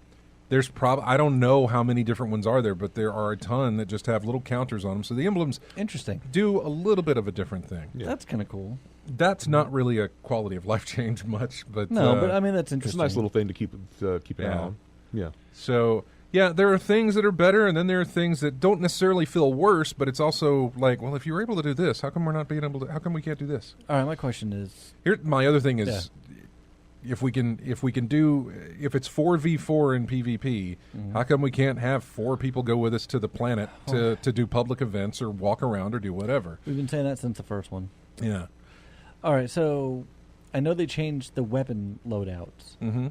[SPEAKER 1] There's I don't know how many different ones are there, but there are a ton that just have little counters on them. So the emblems
[SPEAKER 3] Interesting.
[SPEAKER 1] do a little bit of a different thing.
[SPEAKER 2] Yeah.
[SPEAKER 3] That's kind of cool.
[SPEAKER 1] That's not really a quality of life change much, but
[SPEAKER 3] No, but I mean, that's
[SPEAKER 2] It's
[SPEAKER 3] interesting.
[SPEAKER 2] a nice little thing to keep an eye on. Yeah.
[SPEAKER 1] So, yeah, there are things that are better, and then there are things that don't necessarily feel worse, but it's also like, well, if you were able to do this, how come we're not being able to, how come we can't do this?
[SPEAKER 3] All right, my question is...
[SPEAKER 1] Here, my other thing is, if we can do, if it's 4v4 in PvP, how come we can't have 4 people go with us to the planet to do public events or walk around or do whatever?
[SPEAKER 3] We've been saying that since the first one.
[SPEAKER 1] Yeah.
[SPEAKER 3] All right, so I know they changed the weapon loadouts.
[SPEAKER 1] Mm-hmm.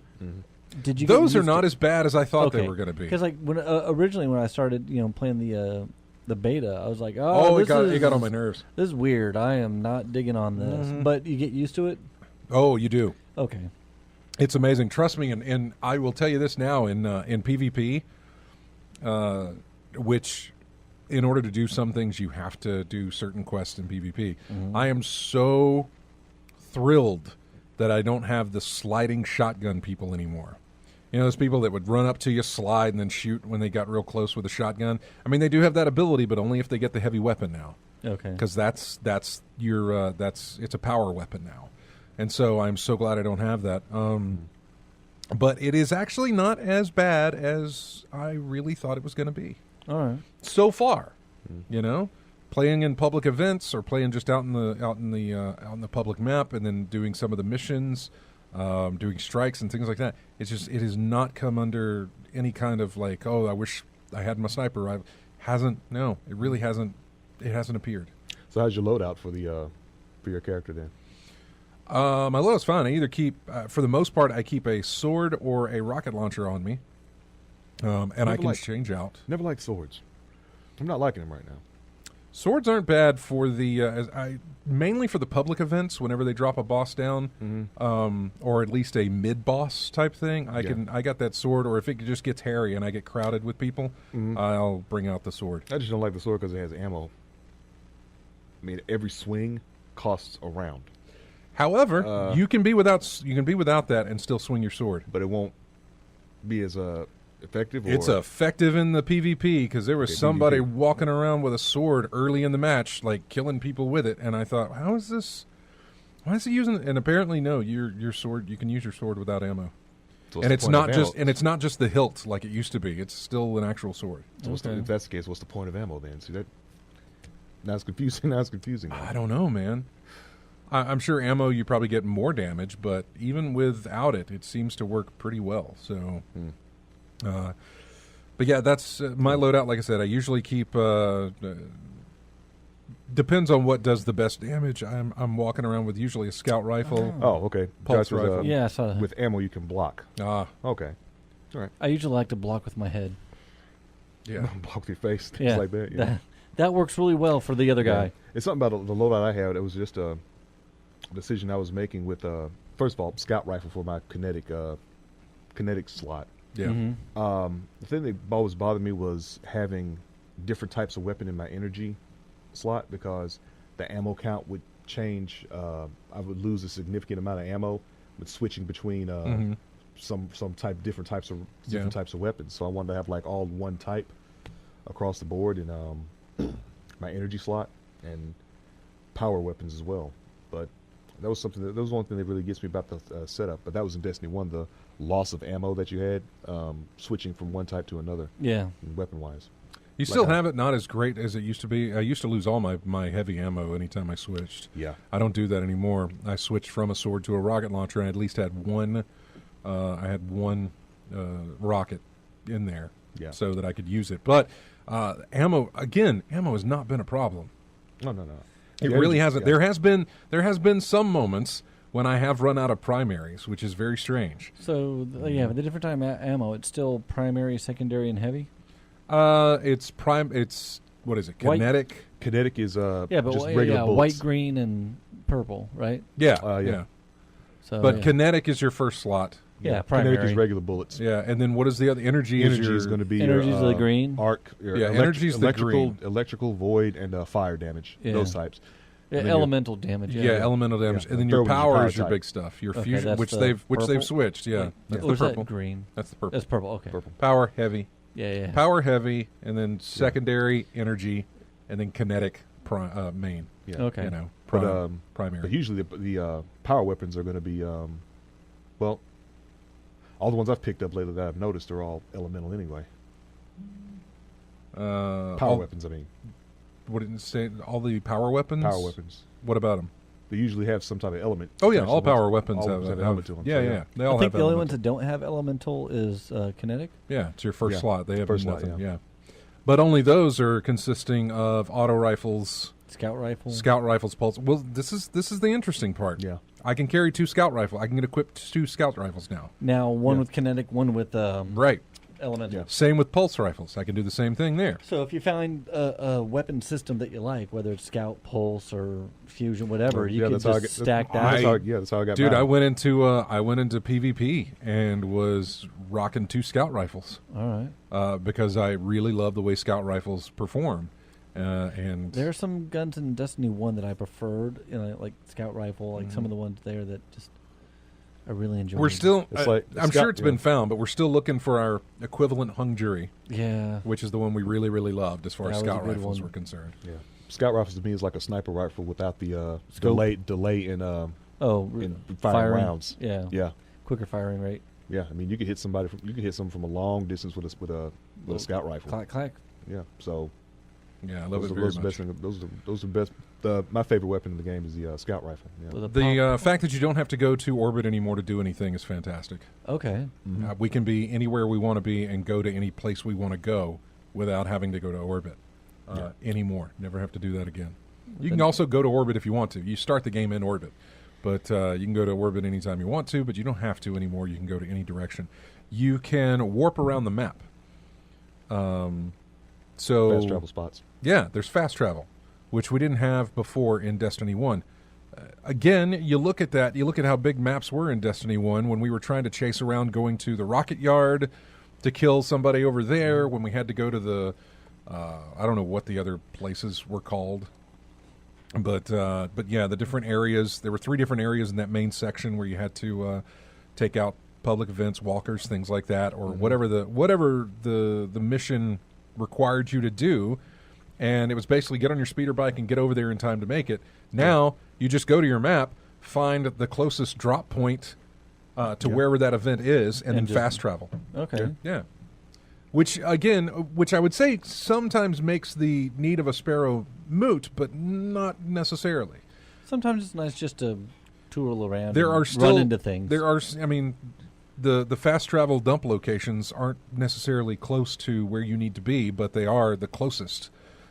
[SPEAKER 3] Did you?
[SPEAKER 1] Those
[SPEAKER 3] get
[SPEAKER 1] are
[SPEAKER 3] used
[SPEAKER 1] not
[SPEAKER 3] to-
[SPEAKER 1] as bad as I thought they were going to be.
[SPEAKER 3] Because like when originally when I started, playing the beta, I was like,
[SPEAKER 1] it
[SPEAKER 3] this
[SPEAKER 1] got on my nerves.
[SPEAKER 3] This is weird. I am not digging on this. But you get used to it.
[SPEAKER 1] Oh, you do.
[SPEAKER 3] Okay.
[SPEAKER 1] It's amazing. Trust me, and I will tell you this now in PvP, which in order to do some things you have to do certain quests in PvP. I am so thrilled that I don't have the sliding shotgun people anymore. Those people that would run up to you, slide, and then shoot when they got real close with a shotgun. I mean, they do have that ability, but only if they get the heavy weapon now.
[SPEAKER 3] Okay.
[SPEAKER 1] Because it's a power weapon now. And so I'm so glad I don't have that. But it is actually not as bad as I really thought it was going to be.
[SPEAKER 3] All right.
[SPEAKER 1] So far, playing in public events or playing just out in the public map, and then doing some of the missions, doing strikes and things like that. It has not come under any kind of like, I wish I had my sniper rifle. It really hasn't. It hasn't appeared.
[SPEAKER 2] So how's your loadout for your character then?
[SPEAKER 1] My loadout's fine. I either keep, for the most part, I keep a sword or a rocket launcher on me, and I can change out.
[SPEAKER 2] Never liked swords. I'm not liking them right now.
[SPEAKER 1] Swords aren't bad for the mainly for the public events. Whenever they drop a boss down, or at least a mid boss type thing, I got that sword. Or if it just gets hairy and I get crowded with people, I'll bring out the sword.
[SPEAKER 2] I just don't like the sword because it has ammo. I mean, every swing costs a round,
[SPEAKER 1] However, you can be without that and still swing your sword.
[SPEAKER 2] but it won't be as effective.
[SPEAKER 1] It's
[SPEAKER 2] or,
[SPEAKER 1] effective in the PvP because there was
[SPEAKER 2] Okay,
[SPEAKER 1] somebody
[SPEAKER 2] PvP.
[SPEAKER 1] walking around with a sword early in the match, like killing people with it, and I thought, how is this? Why is he using it? And apparently, no, your sword. You can use your sword without ammo,
[SPEAKER 2] so what's
[SPEAKER 1] and
[SPEAKER 2] the
[SPEAKER 1] it's
[SPEAKER 2] point
[SPEAKER 1] not
[SPEAKER 2] of
[SPEAKER 1] just
[SPEAKER 2] ammo?
[SPEAKER 1] and it's not just the hilt like it used to be. It's still an actual sword.
[SPEAKER 2] So
[SPEAKER 3] Okay.
[SPEAKER 2] if that's the case, what's the point of ammo then? See that? Now it's confusing. Now it's confusing.
[SPEAKER 1] I don't know, man. I'm sure ammo you probably get more damage, but even without it, it seems to work pretty well. So, but yeah, that's my loadout. Like I said, I usually keep. Depends on what does the best damage. I'm walking around with usually a scout rifle.
[SPEAKER 2] Oh, okay.
[SPEAKER 1] Pulse
[SPEAKER 2] Josh was,
[SPEAKER 1] rifle.
[SPEAKER 3] Yeah, I saw that.
[SPEAKER 2] With ammo, you can block.
[SPEAKER 1] Ah,
[SPEAKER 2] Okay. All right.
[SPEAKER 3] I usually like to block with my head.
[SPEAKER 1] yeah.
[SPEAKER 2] Block with your face, things
[SPEAKER 3] Yeah,
[SPEAKER 2] like that. Yeah.
[SPEAKER 3] that works really well for the other guy.
[SPEAKER 2] Yeah. It's something about the loadout I had. It was just a decision I was making with, first of all, scout rifle for my kinetic slot.
[SPEAKER 1] Yeah.
[SPEAKER 3] Mhm.
[SPEAKER 2] The thing that always bothered me was having different types of weapon in my energy slot because the ammo count would change. I would lose a significant amount of ammo with switching between different types of weapons. So I wanted to have like all one type across the board in my energy slot and power weapons as well. But that was one thing that really gets me about the setup. But that was in Destiny 1, the loss of ammo that you had, switching from one type to another,
[SPEAKER 3] Yeah.
[SPEAKER 2] weapon wise.
[SPEAKER 1] You still have it, not as great as it used to be. I used to lose all my heavy ammo anytime I switched.
[SPEAKER 2] Yeah.
[SPEAKER 1] I don't do that anymore. I switched from a sword to a rocket launcher, and I at least had one. I had one rocket in there,
[SPEAKER 2] Yeah.
[SPEAKER 1] so that I could use it. But ammo has not been a problem.
[SPEAKER 2] No.
[SPEAKER 1] It
[SPEAKER 2] Yeah,
[SPEAKER 1] really
[SPEAKER 2] yeah.
[SPEAKER 1] hasn't. There has been some moments when I have run out of primaries, which is very strange.
[SPEAKER 3] So the different time ammo, it's still primary, secondary, and heavy.
[SPEAKER 1] It's what is it?
[SPEAKER 3] White.
[SPEAKER 1] Kinetic.
[SPEAKER 2] Kinetic is
[SPEAKER 3] Yeah, but
[SPEAKER 2] just regular bullets.
[SPEAKER 3] white, green, and purple, right?
[SPEAKER 1] Yeah,
[SPEAKER 2] Yeah.
[SPEAKER 3] So
[SPEAKER 1] But
[SPEAKER 3] yeah.
[SPEAKER 1] kinetic is your first slot.
[SPEAKER 3] Yeah,
[SPEAKER 2] Kinetic is
[SPEAKER 3] primary.
[SPEAKER 2] regular bullets.
[SPEAKER 1] Yeah, and then what is the other? Energy,
[SPEAKER 2] Energy is going to be
[SPEAKER 3] Energy's
[SPEAKER 2] your,
[SPEAKER 3] the green.
[SPEAKER 2] arc. Your
[SPEAKER 1] Yeah, energy's the green.
[SPEAKER 2] Electrical, void, and fire damage.
[SPEAKER 3] Yeah.
[SPEAKER 2] Those types.
[SPEAKER 3] Yeah,
[SPEAKER 2] and then your-
[SPEAKER 3] elemental damage.
[SPEAKER 1] Yeah, elemental damage,
[SPEAKER 2] Yeah.
[SPEAKER 1] and then your
[SPEAKER 2] Third one's your
[SPEAKER 1] power
[SPEAKER 2] power
[SPEAKER 1] is your
[SPEAKER 2] type.
[SPEAKER 1] big stuff. Your
[SPEAKER 3] Okay,
[SPEAKER 1] fusion,
[SPEAKER 3] that's
[SPEAKER 1] which
[SPEAKER 3] the
[SPEAKER 1] they've
[SPEAKER 3] purple?
[SPEAKER 1] switched. Yeah, that's
[SPEAKER 3] Or
[SPEAKER 1] the
[SPEAKER 3] is that
[SPEAKER 1] purple.
[SPEAKER 3] green?
[SPEAKER 1] That's the purple.
[SPEAKER 3] That's purple. Okay.
[SPEAKER 2] Purple.
[SPEAKER 1] Power heavy,
[SPEAKER 3] Yeah.
[SPEAKER 1] power heavy, and then secondary energy, and then kinetic main.
[SPEAKER 2] Yeah.
[SPEAKER 3] Okay.
[SPEAKER 1] You know,
[SPEAKER 2] But,
[SPEAKER 1] primary.
[SPEAKER 2] But usually the power weapons are going to be, well, all the ones I've picked up lately that I've noticed are all elemental anyway. Power weapons, I mean.
[SPEAKER 1] What did it say? All the power weapons.
[SPEAKER 2] Power weapons.
[SPEAKER 1] What about them?
[SPEAKER 2] They usually have some type of element.
[SPEAKER 1] Oh yeah,
[SPEAKER 2] attached
[SPEAKER 1] all
[SPEAKER 2] to them.
[SPEAKER 1] power weapons
[SPEAKER 2] All
[SPEAKER 1] have,
[SPEAKER 2] have element to them.
[SPEAKER 1] Yeah,
[SPEAKER 2] so,
[SPEAKER 1] yeah. They all
[SPEAKER 3] I think
[SPEAKER 1] have
[SPEAKER 3] the only ones
[SPEAKER 1] elemental.
[SPEAKER 3] that don't have elemental is kinetic.
[SPEAKER 1] Yeah, it's your first
[SPEAKER 2] Yeah,
[SPEAKER 1] slot. They have
[SPEAKER 2] first slot,
[SPEAKER 1] nothing.
[SPEAKER 2] yeah.
[SPEAKER 1] Yeah, but only those are consisting of auto rifles,
[SPEAKER 3] Scout rifle.
[SPEAKER 1] scout rifles, pulse. Well, this is the interesting part.
[SPEAKER 2] Yeah.
[SPEAKER 1] I can carry 2 scout rifle. I can get equipped 2 scout rifles now.
[SPEAKER 3] Now one
[SPEAKER 2] Yeah.
[SPEAKER 3] with kinetic, one with
[SPEAKER 1] Right.
[SPEAKER 3] elemental.
[SPEAKER 2] Yeah.
[SPEAKER 1] Same with pulse rifles. I can do the same thing there.
[SPEAKER 3] So if you find a weapon system that you like, whether it's scout, pulse, or fusion, whatever, you can
[SPEAKER 2] that's how I
[SPEAKER 3] just
[SPEAKER 2] get-
[SPEAKER 3] stack that.
[SPEAKER 2] That's how I got
[SPEAKER 1] Dude,
[SPEAKER 2] mine.
[SPEAKER 1] I went into PvP and was rocking 2 scout rifles
[SPEAKER 3] All right.
[SPEAKER 1] because I really love the way scout rifles perform. And
[SPEAKER 3] There are some guns in Destiny 1 that I preferred, like scout rifle, like
[SPEAKER 2] Mm-hmm.
[SPEAKER 3] some of the ones there that just I really enjoyed.
[SPEAKER 1] we're still.
[SPEAKER 2] It's like
[SPEAKER 1] I'm
[SPEAKER 2] scout-
[SPEAKER 1] sure it's
[SPEAKER 2] yeah.
[SPEAKER 1] been found, but we're still looking for our equivalent hung jury,
[SPEAKER 3] Yeah.
[SPEAKER 1] which is the one we really, really loved as far as
[SPEAKER 3] That was a
[SPEAKER 1] scout
[SPEAKER 3] good
[SPEAKER 1] rifles
[SPEAKER 3] one.
[SPEAKER 1] were concerned.
[SPEAKER 2] Yeah. Scout rifles to me is like a sniper rifle without the
[SPEAKER 3] Scope.
[SPEAKER 2] delay in
[SPEAKER 3] Oh,
[SPEAKER 2] in firing rounds.
[SPEAKER 3] Yeah.
[SPEAKER 2] Yeah.
[SPEAKER 3] Quicker firing rate.
[SPEAKER 2] Yeah. I mean, you could hit someone from a long distance with a scout rifle.
[SPEAKER 3] Clack clack.
[SPEAKER 2] Yeah. So
[SPEAKER 1] Yeah, I love
[SPEAKER 2] those
[SPEAKER 1] it
[SPEAKER 2] are
[SPEAKER 1] very
[SPEAKER 2] those are
[SPEAKER 1] much.
[SPEAKER 2] best. Those are best. My favorite weapon in the game is the scout rifle. Yeah.
[SPEAKER 3] With a
[SPEAKER 1] The
[SPEAKER 3] pump.
[SPEAKER 1] fact that you don't have to go to orbit anymore to do anything is fantastic.
[SPEAKER 3] Okay.
[SPEAKER 1] We can be anywhere we want to be and go to any place we want to go without having to go to orbit anymore. Never have to do that again. You can also go to orbit if you want to. You start the game in orbit, but you can go to orbit anytime you want to, but you don't have to anymore. You can go to any direction. You can warp around the map. So
[SPEAKER 2] Fast travel spots.
[SPEAKER 1] yeah, there's fast travel. which we didn't have before in Destiny 1. Again, you look at that, you look at how big maps were in Destiny 1 when we were trying to chase around going to the rocket yard to kill somebody over there, when we had to go to the, I don't know what the other places were called. But yeah, the different areas, there were 3 different areas in that main section where you had to take out public events, walkers, things like that, or whatever the mission required you to do. And it was basically get on your speeder bike and get over there in time to make it. Now, you just go to your map, find the closest drop point to wherever that event is, and then fast travel.
[SPEAKER 3] Okay.
[SPEAKER 1] Yeah. Which I would say sometimes makes the need of a sparrow moot, but not necessarily.
[SPEAKER 3] Sometimes it's nice just to tool around.
[SPEAKER 1] There
[SPEAKER 3] and
[SPEAKER 1] are still
[SPEAKER 3] run into things.
[SPEAKER 1] There are, I mean, the fast travel dump locations aren't necessarily close to where you need to be, but they are the closest.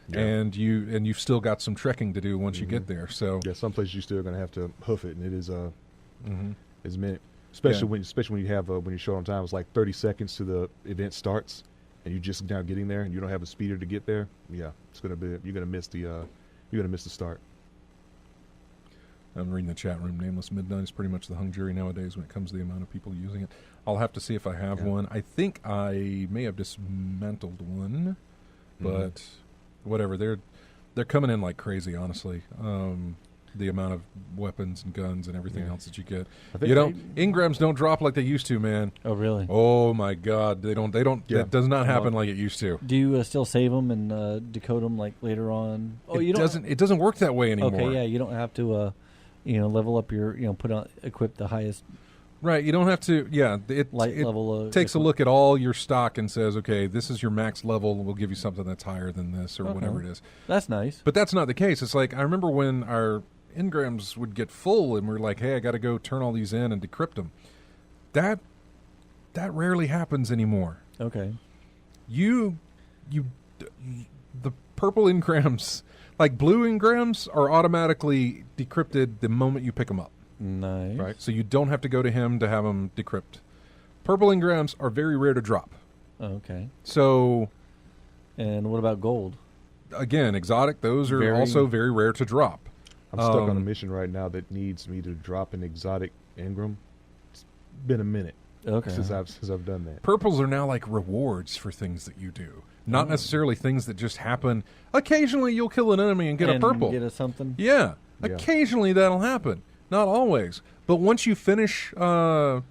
[SPEAKER 1] Yeah. And you've still got some trekking to do once you get there. So
[SPEAKER 2] yeah, some places you're still going to have to hoof it, and it is is a minute. Especially when you have when you show on time, it's like 30 seconds to the event starts, and you're just now getting there, and you don't have a speeder to get there. Yeah, it's gonna be you're gonna miss the start.
[SPEAKER 1] I'm reading the chat room. Nameless Midnight is pretty much the hung jury nowadays when it comes to the amount of people using it. I'll have to see if I have one. I think I may have dismantled one, but whatever. They're coming in like crazy, honestly. The amount of weapons and guns and everything else that you get. Ingrams don't drop like they used to, man.
[SPEAKER 3] Oh, really?
[SPEAKER 1] Oh my God, they don't.
[SPEAKER 2] Yeah.
[SPEAKER 1] That does not happen like it used to.
[SPEAKER 3] Do you still save them and decode them like later on? Oh,
[SPEAKER 1] it doesn't work that way anymore.
[SPEAKER 3] Okay, yeah, you don't have to, level up your, equip the highest.
[SPEAKER 1] Right, you don't have to. Yeah, it
[SPEAKER 3] level
[SPEAKER 1] takes a look at all your stock and says, okay, this is your max level. We'll give you something that's higher than this or whatever it is.
[SPEAKER 3] That's nice.
[SPEAKER 1] But that's not the case. It's like I remember when our engrams would get full and we're like, hey, I got to go turn all these in and decrypt them. That rarely happens anymore.
[SPEAKER 3] Okay.
[SPEAKER 1] The purple engrams, like blue engrams, are automatically decrypted the moment you pick them up.
[SPEAKER 3] Nice.
[SPEAKER 1] Right? So you don't have to go to him to have them decrypt. Purple engrams are very rare to drop.
[SPEAKER 3] Okay.
[SPEAKER 1] So...
[SPEAKER 3] And what about gold?
[SPEAKER 1] Again, exotic, those are also very rare to drop.
[SPEAKER 2] I'm stuck on a mission right now that needs me to drop an exotic engram. It's been a minute since I've done that.
[SPEAKER 1] Purples are now like rewards for things that you do. Not necessarily things that just happen. Occasionally you'll kill an enemy and get a purple.
[SPEAKER 3] Get a something?
[SPEAKER 1] Yeah. Occasionally that'll happen. Not always. But once you finish, I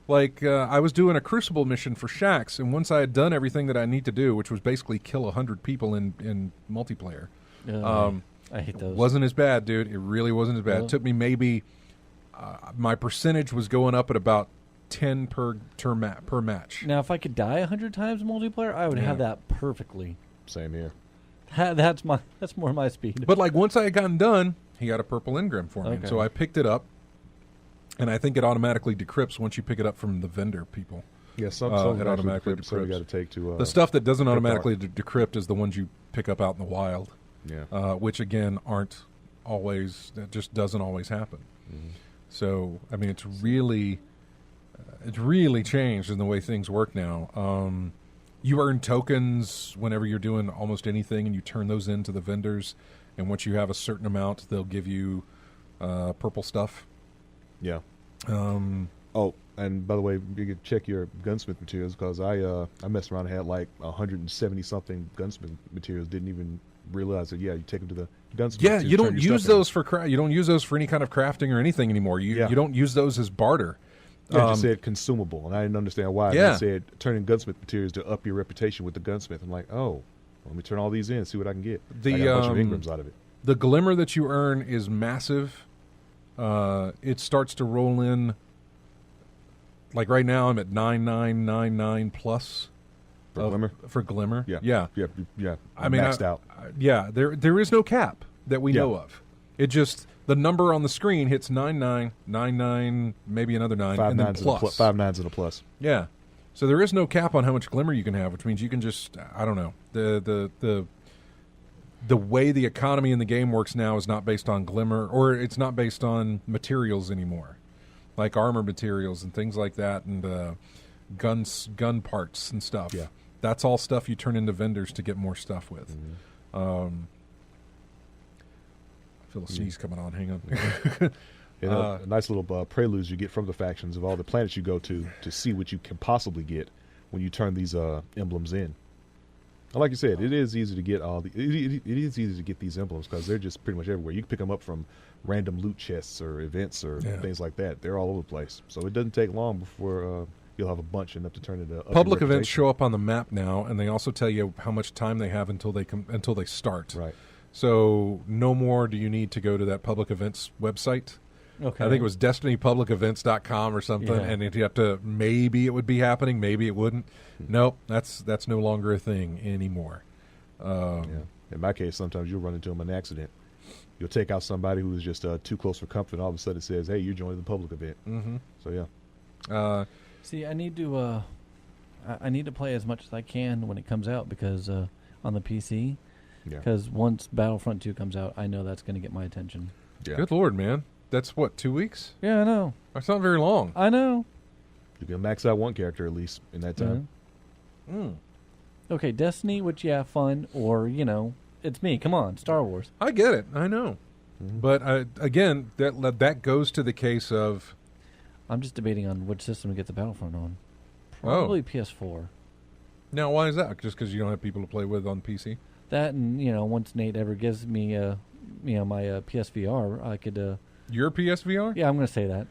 [SPEAKER 1] was doing a Crucible mission for Shaxx, and once I had done everything that I need to do, which was basically kill 100 people in multiplayer,
[SPEAKER 3] I hate those.
[SPEAKER 1] Wasn't as bad, dude. It really wasn't as bad. It took me maybe, my percentage was going up at about 10 per match.
[SPEAKER 3] Now, if I could die 100 times in multiplayer, I would have that perfectly.
[SPEAKER 2] Same here.
[SPEAKER 3] That's more my speed.
[SPEAKER 1] But like once I had gotten done, he got a purple engram for me.
[SPEAKER 3] Okay.
[SPEAKER 1] So I picked it up, and I think it automatically decrypts once you pick it up from the vendor people.
[SPEAKER 2] Yeah, some
[SPEAKER 1] it automatically decrypts.
[SPEAKER 2] So you got to take to
[SPEAKER 1] the stuff that doesn't automatically decrypt is the ones you pick up out in the wild.
[SPEAKER 2] Yeah.
[SPEAKER 1] Which again that just doesn't always happen.
[SPEAKER 2] Mm-hmm.
[SPEAKER 1] So I mean, it's really changed in the way things work now. You earn tokens whenever you're doing almost anything, and you turn those into the vendors. And once you have a certain amount, they'll give you purple stuff.
[SPEAKER 2] Yeah. And by the way, you can check your gunsmith materials, because I messed around and had like 170 something gunsmith materials. Didn't even realize that. Yeah, you take them to the gunsmith.
[SPEAKER 1] Yeah, you don't use those you don't use those for any kind of crafting or anything anymore. You don't use those as barter.
[SPEAKER 2] Yeah, it just said consumable, and I didn't understand why.
[SPEAKER 1] Yeah.
[SPEAKER 2] It said turning gunsmith materials to up your reputation with the gunsmith. I'm like, oh, let me turn all these in and see what I can get. I got a bunch of engrams out of it.
[SPEAKER 1] The glimmer that you earn is massive. It starts to roll in. Like right now, I'm at 9999 plus.
[SPEAKER 2] For glimmer?
[SPEAKER 1] For glimmer.
[SPEAKER 2] Yeah.
[SPEAKER 1] Yeah. I mean,
[SPEAKER 2] maxed out.
[SPEAKER 1] There is no cap that we know of. It just, the number on the screen hits 9999, maybe another 9, and then plus.
[SPEAKER 2] 5 nines and a plus.
[SPEAKER 1] Yeah. So there is no cap on how much glimmer you can have, which means you can just, I don't know. The way the economy in the game works now is not based on glimmer, or it's not based on materials anymore, like armor materials and things like that, and gun parts and stuff.
[SPEAKER 2] Yeah.
[SPEAKER 1] That's all stuff you turn into vendors to get more stuff with.
[SPEAKER 2] Mm-hmm.
[SPEAKER 1] Feel a sneeze coming on. Hang on.
[SPEAKER 2] Nice little preludes you get from the factions of all the planets you go to see what you can possibly get when you turn these emblems in. And like you said, it is easy to get it is easy to get these emblems because they're just pretty much everywhere. You can pick them up from random loot chests or events or things like that. They're all over the place. So it doesn't take long before you'll have a bunch enough to turn into
[SPEAKER 1] public events show up on the map now, and they also tell you how much time they have until they start.
[SPEAKER 2] Right.
[SPEAKER 1] So no more do you need to go to that public events website.
[SPEAKER 3] Okay.
[SPEAKER 1] I think it was destinypublicevents.com or something, and you have to, maybe it would be happening, maybe it wouldn't. Nope, that's no longer a thing anymore.
[SPEAKER 2] In my case, sometimes you'll run into them in an accident. You'll take out somebody who is just too close for comfort, and all of a sudden it says, "Hey, you're joining the public event."
[SPEAKER 1] Mm-hmm.
[SPEAKER 2] So yeah.
[SPEAKER 3] See, I need to play as much as I can when it comes out because on the PC. Because once Battlefront 2 comes out, I know that's going to get my attention.
[SPEAKER 1] Yeah. Good Lord, man. That's what, 2 weeks?
[SPEAKER 3] Yeah, I know.
[SPEAKER 1] That's not very long.
[SPEAKER 3] I know.
[SPEAKER 2] You can max out one character at least in that time.
[SPEAKER 1] Mm.
[SPEAKER 3] Okay, Destiny, which, fun, or, it's me. Come on, Star Wars.
[SPEAKER 1] I get it. I know. Mm-hmm. But, again, that goes to the case of...
[SPEAKER 3] I'm just debating on which system to get the Battlefront on. Probably PS4.
[SPEAKER 1] Now, why is that? Just because you don't have people to play with on PC?
[SPEAKER 3] That and, once Nate ever gives me, my PSVR, I could...
[SPEAKER 1] Your PSVR?
[SPEAKER 3] Yeah, I'm going to say that.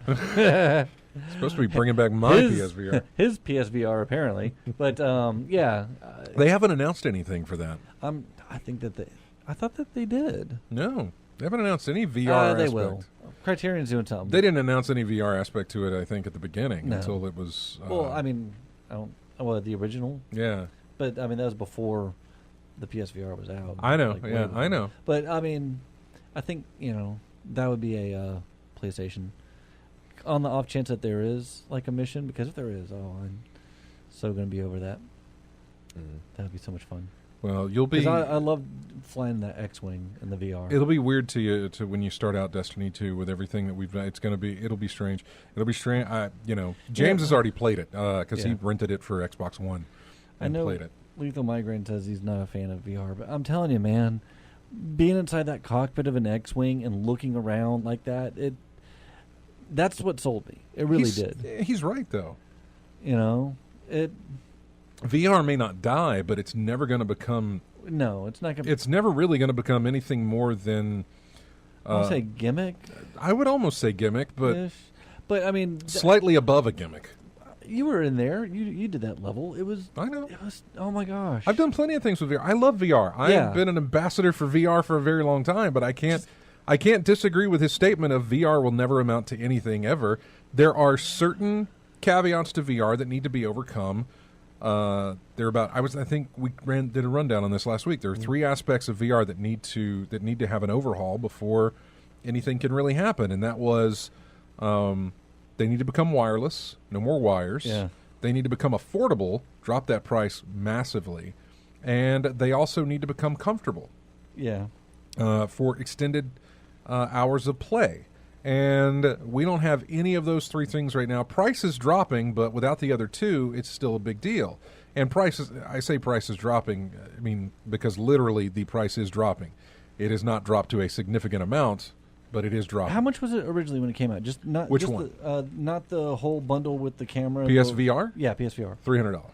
[SPEAKER 1] It's supposed to be bringing back my PSVR.
[SPEAKER 3] His PSVR, apparently. But,
[SPEAKER 1] they haven't announced anything for that.
[SPEAKER 3] I think that I thought that they did.
[SPEAKER 1] No. They haven't announced any VR aspect.
[SPEAKER 3] They will. Criterion's doing something.
[SPEAKER 1] They didn't announce any VR aspect to it, I think, at the beginning until it was...
[SPEAKER 3] the original?
[SPEAKER 1] Yeah.
[SPEAKER 3] But, that was before the PSVR was out.
[SPEAKER 1] I know. I know.
[SPEAKER 3] But, I think, that would be a PlayStation. On the off chance that there is, a mission, because if there is, I'm so going to be over that. That would be so much fun.
[SPEAKER 1] Well, you'll be...
[SPEAKER 3] I love flying that X-Wing in the VR.
[SPEAKER 1] It'll be weird to you when you start out Destiny 2 with everything that we've done. It'll be strange. It'll be strange. James has already played it because he rented it for Xbox One and played it.
[SPEAKER 3] Lethal Migraine says he's not a fan of VR, but I'm telling you, man, being inside that cockpit of an X-Wing and looking around like that's what sold me. It really did.
[SPEAKER 1] He's right, though. VR may not die, but it's never going to become...
[SPEAKER 3] No, it's not going to...
[SPEAKER 1] It's never really going to become anything more than...
[SPEAKER 3] I would say gimmick?
[SPEAKER 1] I would almost say gimmick, but...
[SPEAKER 3] But,
[SPEAKER 1] slightly above a gimmick.
[SPEAKER 3] You were in there. You did that level. It was...
[SPEAKER 1] I know.
[SPEAKER 3] It was... Oh, my gosh.
[SPEAKER 1] I've done plenty of things with VR. I love VR. I've been an ambassador for VR for a very long time, but I can't disagree with his statement of VR will never amount to anything ever. There are certain caveats to VR that need to be overcome. I think we did a rundown on this last week. There are 3 aspects of VR that need to have an overhaul before anything can really happen, and that was they need to become wireless, no more wires.
[SPEAKER 3] Yeah.
[SPEAKER 1] They need to become affordable, drop that price massively, and they also need to become comfortable.
[SPEAKER 3] Yeah.
[SPEAKER 1] For extended hours of play. And we don't have any of those 3 things right now. Price is dropping, but without the other 2, it's still a big deal. And I say price is dropping, because literally the price is dropping. It has not dropped to a significant amount, but it is dropping.
[SPEAKER 3] How much was it originally when it came out?
[SPEAKER 1] Which one?
[SPEAKER 3] Not the whole bundle with the camera.
[SPEAKER 1] PSVR?
[SPEAKER 3] Yeah, PSVR.
[SPEAKER 1] $300.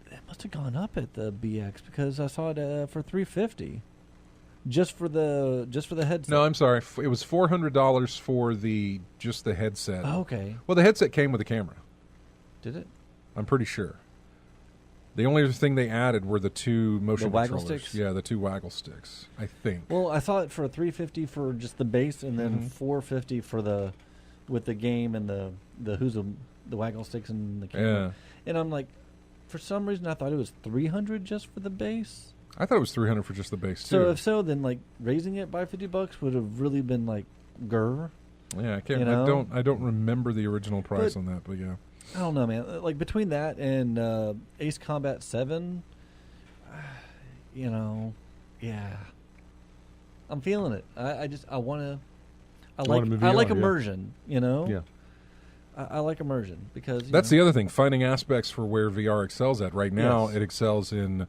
[SPEAKER 3] It must have gone up at the BX because I saw it for $350. Just for the headset.
[SPEAKER 1] No, I'm sorry. It was $400 for just the headset.
[SPEAKER 3] Oh, okay.
[SPEAKER 1] Well, the headset came with a camera.
[SPEAKER 3] Did it?
[SPEAKER 1] I'm pretty sure. The only other thing they added were the 2 motion
[SPEAKER 3] waggle
[SPEAKER 1] controllers.
[SPEAKER 3] sticks?
[SPEAKER 1] Yeah, the 2 waggle sticks, I think.
[SPEAKER 3] Well, I saw it for $350 for just the base, and then $450 for with the game and the waggle sticks and the camera.
[SPEAKER 1] Yeah.
[SPEAKER 3] And I'm like, for some reason, I thought it was $300 just for the base.
[SPEAKER 1] I thought it was $300 for just the base too.
[SPEAKER 3] So if so, then raising it by $50 would have really been grr.
[SPEAKER 1] Yeah, I can't. I don't remember the original price on that, but yeah.
[SPEAKER 3] I don't know, man. Between that and Ace Combat 7, yeah, I'm feeling it. I like immersion.
[SPEAKER 2] Yeah.
[SPEAKER 3] I like immersion because
[SPEAKER 1] that's the other thing. Finding aspects for where VR excels at right now.
[SPEAKER 3] Yes.
[SPEAKER 1] It excels in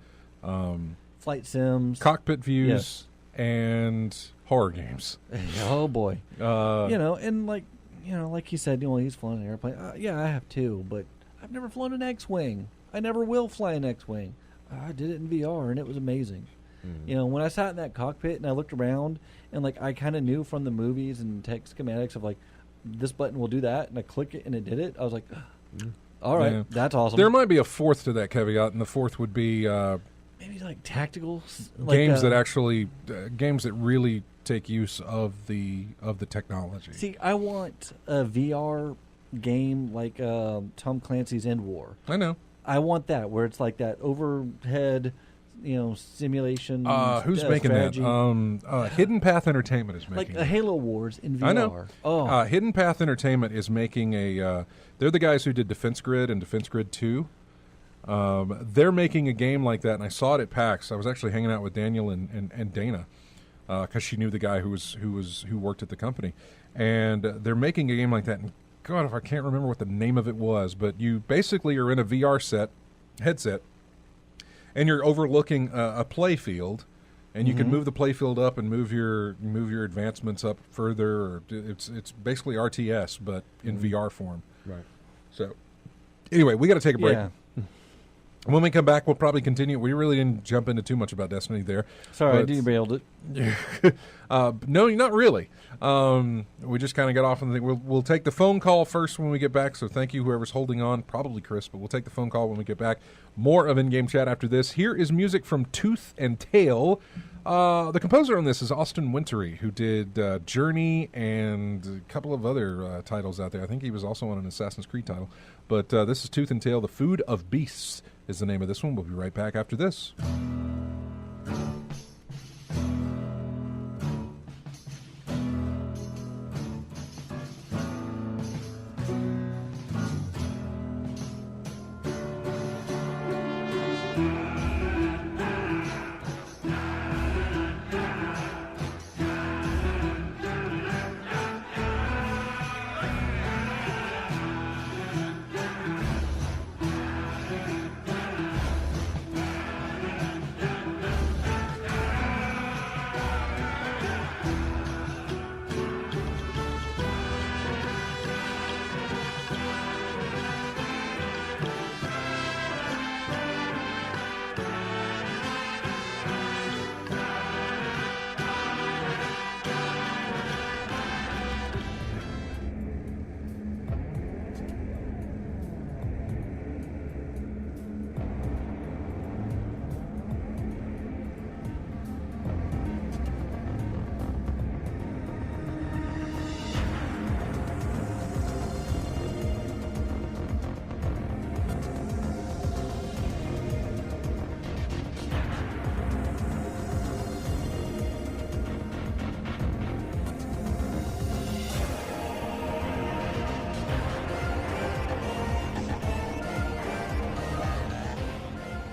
[SPEAKER 3] flight sims,
[SPEAKER 1] cockpit views, and horror games.
[SPEAKER 3] Oh boy.
[SPEAKER 1] Uh,
[SPEAKER 3] And like you said, he's flown an airplane. Yeah, I have too, but I've never flown an X-wing. I never will fly an X-wing. I did it in VR, and it was amazing. When I sat in that cockpit and I looked around, and like I kind of knew from the movies and tech schematics of like this button will do that, and I click it and it did it. I was like, all right,
[SPEAKER 1] Yeah.
[SPEAKER 3] that's awesome.
[SPEAKER 1] There might be a fourth to that caveat, and the fourth would be
[SPEAKER 3] Maybe like tactical
[SPEAKER 1] games that actually games that really take use of the technology.
[SPEAKER 3] See, I want a VR game like Tom Clancy's End War.
[SPEAKER 1] I know.
[SPEAKER 3] I want that where it's like that overhead, simulation.
[SPEAKER 1] Who's making
[SPEAKER 3] strategy.
[SPEAKER 1] that? Hidden Path Entertainment is
[SPEAKER 3] Like
[SPEAKER 1] making
[SPEAKER 3] a Halo Wars in VR.
[SPEAKER 1] I know.
[SPEAKER 3] Oh,
[SPEAKER 1] Hidden Path Entertainment is making a. They're the guys who did Defense Grid and Defense Grid 2. They're making a game like that, and I saw it at PAX. I was actually hanging out with Daniel and Dana because she knew the guy who worked at the company, and they're making a game like that. And God, if I can't remember what the name of it was, but you basically are in a VR headset, and you're overlooking a play field, and you can move the play field up and move your advancements up further. Or it's basically RTS, but in VR form.
[SPEAKER 2] Right.
[SPEAKER 1] So, anyway, we got to take a break.
[SPEAKER 3] yeah.
[SPEAKER 1] When we come back, we'll probably continue. We really didn't jump into too much about Destiny there.
[SPEAKER 3] Sorry, I
[SPEAKER 1] but-
[SPEAKER 3] derailed it.
[SPEAKER 1] No, not really. We just kind of got off on the thing. We'll take the phone call first when we get back. So thank you, whoever's holding on. Probably Chris, but we'll take the phone call when we get back. More of In-Game Chat after this. Here is music from Tooth and Tail. The composer on this is Austin Wintory, who did Journey and a couple of other titles out there. I think he was also on an Assassin's Creed title. But this is Tooth and Tail. The Food of Beasts is the name of this one. We'll be right back after this.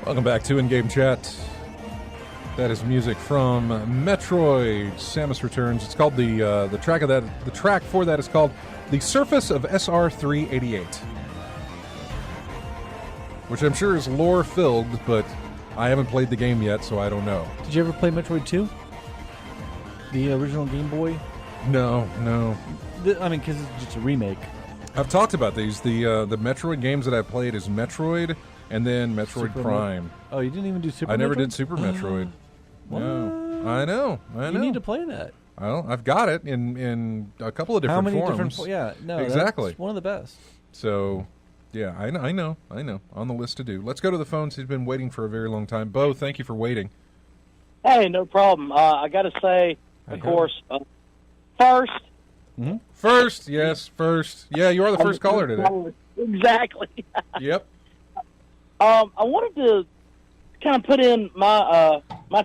[SPEAKER 1] Welcome back to In-Game Chat. That is music from Metroid: Samus Returns. It's called the track of that. The track for that is called "The Surface of SR388," which I'm sure is lore filled, but I haven't played the game yet, so I don't know.
[SPEAKER 3] Did you ever play Metroid 2? The original Game Boy?
[SPEAKER 1] No.
[SPEAKER 3] Because it's just a remake.
[SPEAKER 1] I've talked about these. The Metroid games that I played is Metroid and then Metroid
[SPEAKER 3] Super
[SPEAKER 1] Prime.
[SPEAKER 3] Oh, you didn't even do Super
[SPEAKER 1] I never
[SPEAKER 3] Metroid?
[SPEAKER 1] did Super Metroid. No, I know.
[SPEAKER 3] You need to play that.
[SPEAKER 1] Well, I've got it in a couple of different
[SPEAKER 3] How many
[SPEAKER 1] forms.
[SPEAKER 3] different... Yeah, no,
[SPEAKER 1] Exactly.
[SPEAKER 3] that's one of the best.
[SPEAKER 1] So, yeah, I know. On the list to do. Let's go to the phones. He's been waiting for a very long time. Bo, thank you for waiting.
[SPEAKER 4] Hey, no problem. I got to say, of course, first.
[SPEAKER 3] Mm-hmm.
[SPEAKER 1] First, yes, first. Yeah, you are the first caller today.
[SPEAKER 4] Exactly.
[SPEAKER 1] Yep.
[SPEAKER 4] I wanted to kind of put in my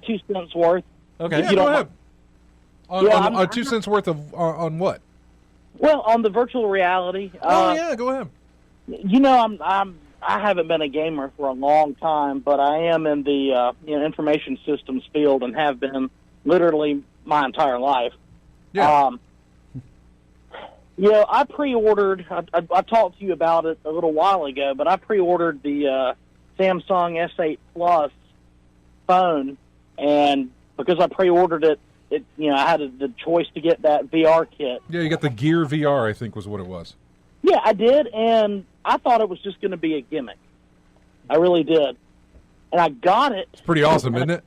[SPEAKER 4] 2 cents worth.
[SPEAKER 3] Okay.
[SPEAKER 1] Yeah,
[SPEAKER 4] you
[SPEAKER 1] go
[SPEAKER 4] don't
[SPEAKER 1] ahead. On 2 cents worth of on what?
[SPEAKER 4] Well, on the virtual reality.
[SPEAKER 1] Yeah, go ahead.
[SPEAKER 4] You know, I haven't been a gamer for a long time, but I am in the information systems field and have been literally my entire life.
[SPEAKER 1] Yeah.
[SPEAKER 4] I pre-ordered. I talked to you about it a little while ago, but I pre-ordered the Samsung S8 Plus phone, and because I pre-ordered it I had the choice to get that VR kit.
[SPEAKER 1] Yeah, you got the Gear VR, I think was what it was.
[SPEAKER 4] Yeah, I did, and I thought it was just going to be a gimmick. I really did. And I got it.
[SPEAKER 1] It's pretty awesome, isn't it?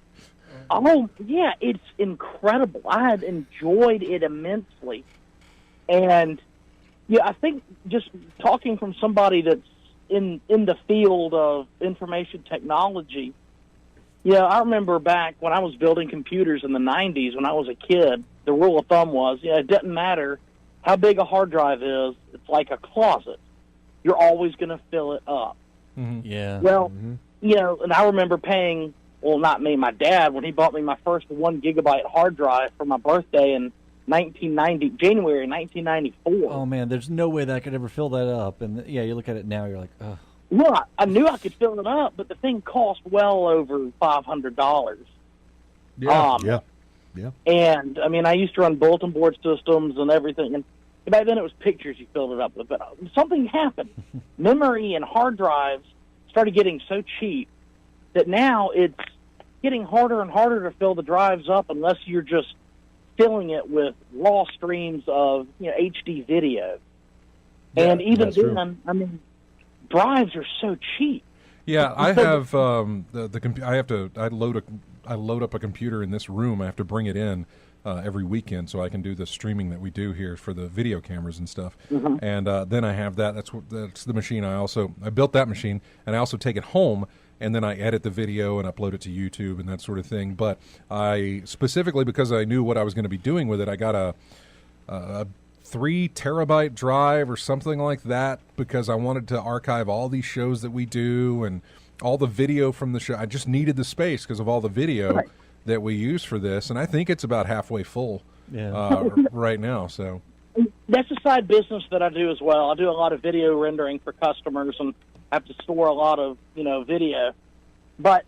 [SPEAKER 4] Oh, yeah, it's incredible. I had enjoyed it immensely. And, yeah, I think just talking from somebody that's in the field of information technology, I remember back when I was building computers in the 90s when I was a kid, the rule of thumb was, it doesn't matter how big a hard drive is, it's like a closet. You're always going to fill it up.
[SPEAKER 3] Mm-hmm. Yeah.
[SPEAKER 4] Well, and I remember paying, well, not me, my dad, when he bought me my first 1 gigabyte hard drive for my birthday in January 1994.
[SPEAKER 3] Oh, man, there's no way that I could ever fill that up. And, you look at it now, you're like, ugh.
[SPEAKER 4] Well, I knew I could fill it up, but the thing cost well over $500.
[SPEAKER 2] Yeah.
[SPEAKER 4] And, I used to run bulletin board systems and everything, and back then it was pictures you filled it up with. But something happened. Memory and hard drives started getting so cheap that now it's getting harder and harder to fill the drives up unless you're just filling it with raw streams of HD video.
[SPEAKER 1] Yeah,
[SPEAKER 4] and even
[SPEAKER 2] true.
[SPEAKER 4] then, drives are so cheap.
[SPEAKER 1] Yeah, I have I load up a computer in this room. I have to bring it in every weekend so I can do the streaming that we do here for the video cameras and stuff.
[SPEAKER 4] Mm-hmm.
[SPEAKER 1] And then I have that. That's the machine. I built that machine, and I also take it home, and then I edit the video and upload it to YouTube and that sort of thing. But I specifically, because I knew what I was going to be doing with it, I got a 3 terabyte drive or something like that because I wanted to archive all these shows that we do and all the video from the show. I just needed the space because of all the video that we use for this, and I think it's about halfway full right now. So
[SPEAKER 4] that's a side business that I do as well. I do a lot of video rendering for customers and have to store a lot of video. But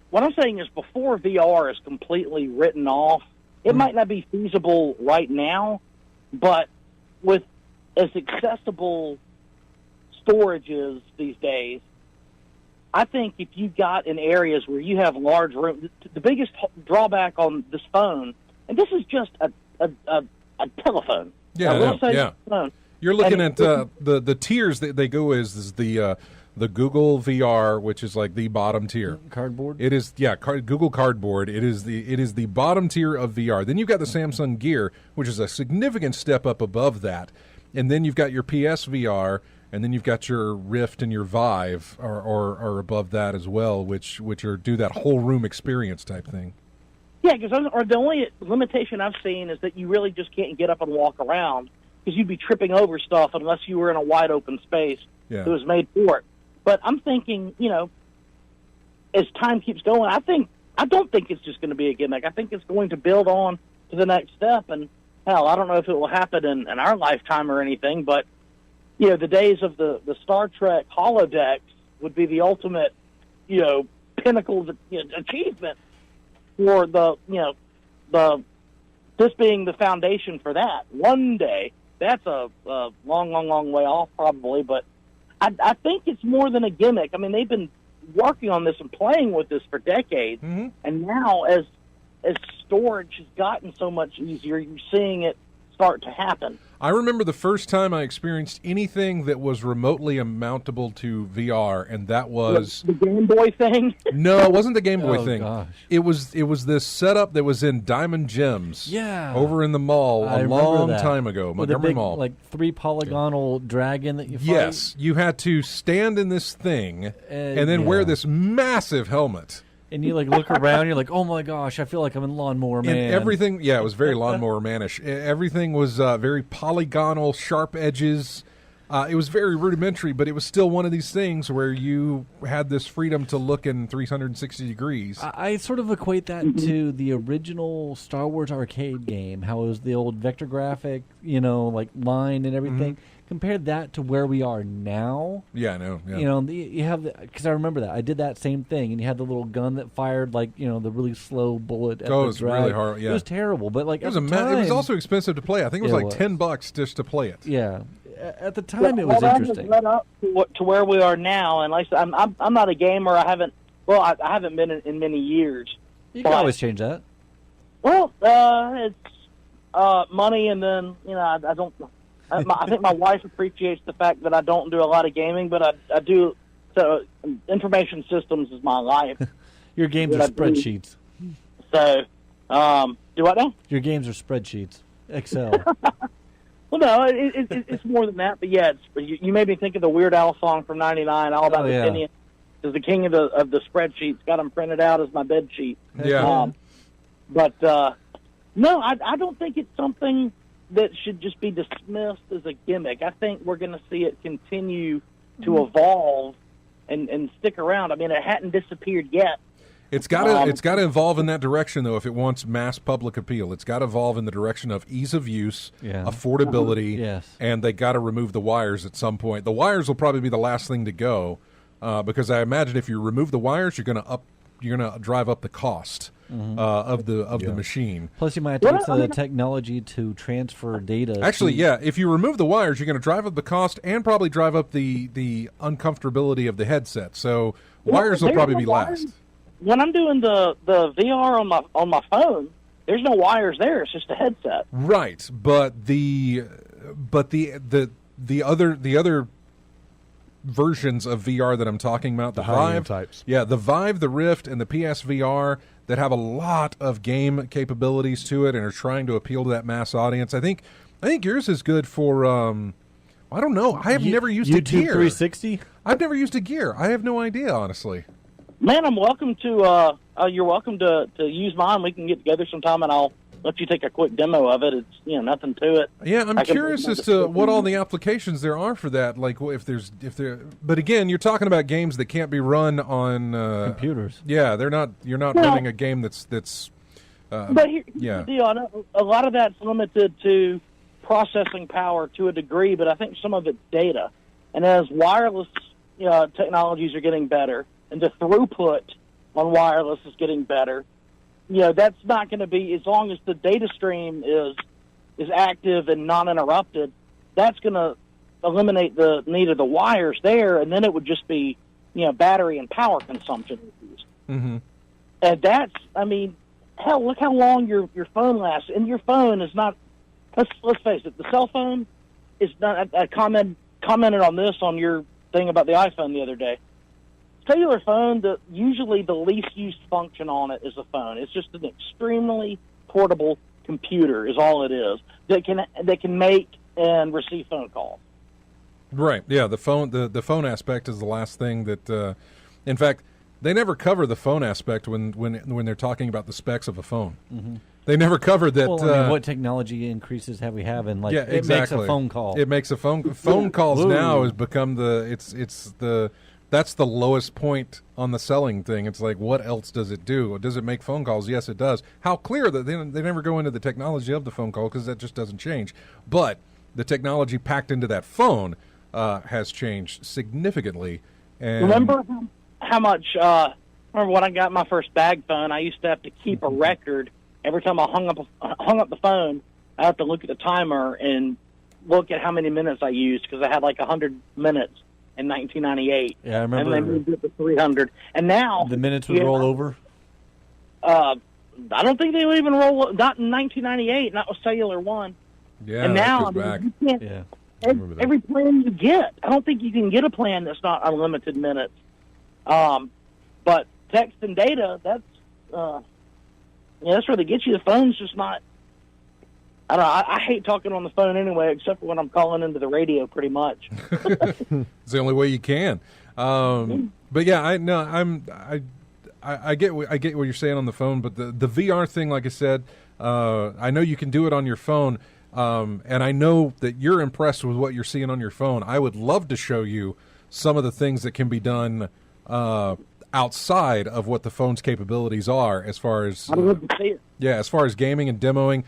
[SPEAKER 4] what I'm saying is, before VR is completely written off, it might not be feasible right now, but with as accessible storage is these days, I think if you got in areas where you have large rooms, the biggest drawback on this phone, and this is just a telephone.
[SPEAKER 1] Phone. You're looking at the tiers that they go is the Google VR, which is like the bottom tier.
[SPEAKER 3] Cardboard?
[SPEAKER 1] It is, Google Cardboard. It is the bottom tier of VR. Then you've got the Samsung Gear, which is a significant step up above that. And then you've got your PS VR, and then you've got your Rift and your Vive are above that as well, which do that whole room experience type thing.
[SPEAKER 4] Yeah, because the only limitation I've seen is that you really just can't get up and walk around because you'd be tripping over stuff unless you were in a wide open space that was made for it. But I'm thinking, as time keeps going, I don't think it's just going to be a gimmick. I think it's going to build on to the next step. And hell, I don't know if it will happen in our lifetime or anything, but the days of the Star Trek holodecks would be the ultimate, pinnacle of achievement for this being the foundation for that. One day, that's a long way off probably, but I think it's more than a gimmick. I mean, they've been working on this and playing with this for decades, and now as storage has gotten so much easier, you're seeing it start to happen.
[SPEAKER 1] I remember the first time I experienced anything that was remotely amountable to VR, and that was
[SPEAKER 4] the Game Boy thing.
[SPEAKER 1] No, it wasn't the Game Boy thing.
[SPEAKER 3] Gosh.
[SPEAKER 1] It was this setup that was in Diamond Gems.
[SPEAKER 3] Yeah,
[SPEAKER 1] over in the mall
[SPEAKER 3] a
[SPEAKER 1] long time ago, Montgomery Mall.
[SPEAKER 3] Like 3 polygonal dragon that you fight.
[SPEAKER 1] Yes, you had to stand in this thing and then wear this massive helmet.
[SPEAKER 3] And you look around, you're like, oh my gosh, I feel like I'm in Lawnmower Man.
[SPEAKER 1] And everything, it was very Lawnmower Manish. Everything was very polygonal, sharp edges. It was very rudimentary, but it was still one of these things where you had this freedom to look in 360 degrees.
[SPEAKER 3] I sort of equate that to the original Star Wars arcade game, how it was the old vector graphic, line and everything. Compare that to where we are now.
[SPEAKER 1] Yeah, I know. Yeah.
[SPEAKER 3] You have because I remember that I did that same thing, and you had the little gun that fired the really slow bullet.
[SPEAKER 1] It was really hard. Yeah,
[SPEAKER 3] it was terrible, but
[SPEAKER 1] it was also expensive to play. I think it was $10 just to play it.
[SPEAKER 3] Yeah, at the time it was interesting.
[SPEAKER 4] Led up to where we are now, and like I said, I'm not a gamer. I haven't been in many years.
[SPEAKER 3] You can always change that.
[SPEAKER 4] Well, it's money, and then I don't. I think my wife appreciates the fact that I don't do a lot of gaming, but I do. So information systems is my life.
[SPEAKER 3] Your games are spreadsheets.
[SPEAKER 4] So, do what now?
[SPEAKER 3] Your games are spreadsheets. Excel.
[SPEAKER 4] Well, no, it's more than that. But yeah, you made me think of the Weird Al song from '99, all about the opinion. Is the king of the spreadsheets. Got them printed out as my bed sheet.
[SPEAKER 1] Yeah.
[SPEAKER 4] But no, I don't think it's something that should just be dismissed as a gimmick. I think we're going to see it continue to evolve and stick around. I mean, it hadn't disappeared yet.
[SPEAKER 1] It's got to evolve in that direction, though. If it wants mass public appeal, it's got to evolve in the direction of ease of use, affordability, and they got to remove the wires at some point. The wires will probably be the last thing to go, because I imagine if you remove the wires, you're going to drive up the cost of the machine.
[SPEAKER 3] Plus, you might have to get the technology to transfer data.
[SPEAKER 1] Actually, if you remove the wires, you're going to drive up the cost and probably drive up the uncomfortability of the headset. So wires will probably be last.
[SPEAKER 4] When I'm doing the VR on my phone, there's no wires there. It's just a headset.
[SPEAKER 1] Right, but the other versions of VR that I'm talking about, the Vive
[SPEAKER 2] types.
[SPEAKER 1] Yeah, the Vive, the Rift, and the PSVR that have a lot of game capabilities to it and are trying to appeal to that mass audience. I think yours is good for I don't know. I have never used a Gear.
[SPEAKER 3] 360?
[SPEAKER 1] I've never used a Gear. I have no idea, honestly.
[SPEAKER 4] Man, I'm welcome to. You're welcome to use mine. We can get together sometime, and I'll let you take a quick demo of it. It's nothing to it.
[SPEAKER 1] Yeah, I'm curious as to what all the applications there are for that. Like if there. But again, you're talking about games that can't be run on
[SPEAKER 3] computers.
[SPEAKER 1] Yeah, they're not. You're not running a game that's.
[SPEAKER 4] But here's the deal. I know a lot of that's limited to processing power to a degree, but I think some of it's data. And as wireless technologies are getting better, and the throughput on wireless is getting better, that's not going to be, as long as the data stream is active and non-interrupted, that's going to eliminate the need of the wires there, and then it would just be, battery and power consumption issues.
[SPEAKER 1] Mm-hmm.
[SPEAKER 4] And that's, hell, look how long your phone lasts. And your phone is not, let's face it, the cell phone is not, I commented on this on your thing about the iPhone the other day. Cellular phone, usually the least used function on it is a phone. It's just an extremely portable computer is all it is that can make and receive phone calls.
[SPEAKER 1] Right. Yeah. The phone aspect is the last thing that. In fact, they never cover the phone aspect when they're talking about the specs of a phone. Mm-hmm. They never covered that.
[SPEAKER 3] Well, what technology increases have we had? And it makes a phone call.
[SPEAKER 1] It makes a phone calls now has become that's the lowest point on the selling thing. It's like, what else does it do? Does it make phone calls? Yes, it does. How clear that they never go into the technology of the phone call because that just doesn't change. But the technology packed into that phone has changed significantly. And
[SPEAKER 4] remember how much? Remember when I got my first bag phone? I used to have to keep a record every time I hung up the phone. I have to look at the timer and look at how many minutes I used because I had like 100 minutes. In 1998.
[SPEAKER 3] Yeah, I remember.
[SPEAKER 4] And then moved it to 300. And now
[SPEAKER 3] the minutes would roll over.
[SPEAKER 4] I don't think they would even roll. Not in 1998. Not with Cellular One.
[SPEAKER 1] Yeah,
[SPEAKER 4] and now
[SPEAKER 1] you
[SPEAKER 4] can't. Yeah. Every plan you get, I don't think you can get a plan that's not unlimited minutes. But text and data, that's where they get you. The phone's just not. I don't know. I hate talking on the phone anyway, except for when I'm calling into the radio. Pretty much.
[SPEAKER 1] It's the only way you can. But yeah, I get what you're saying on the phone. But the VR thing, like I said, I know you can do it on your phone, and I know that you're impressed with what you're seeing on your phone. I would love to show you some of the things that can be done outside of what the phone's capabilities are, as far as as far as gaming and demoing.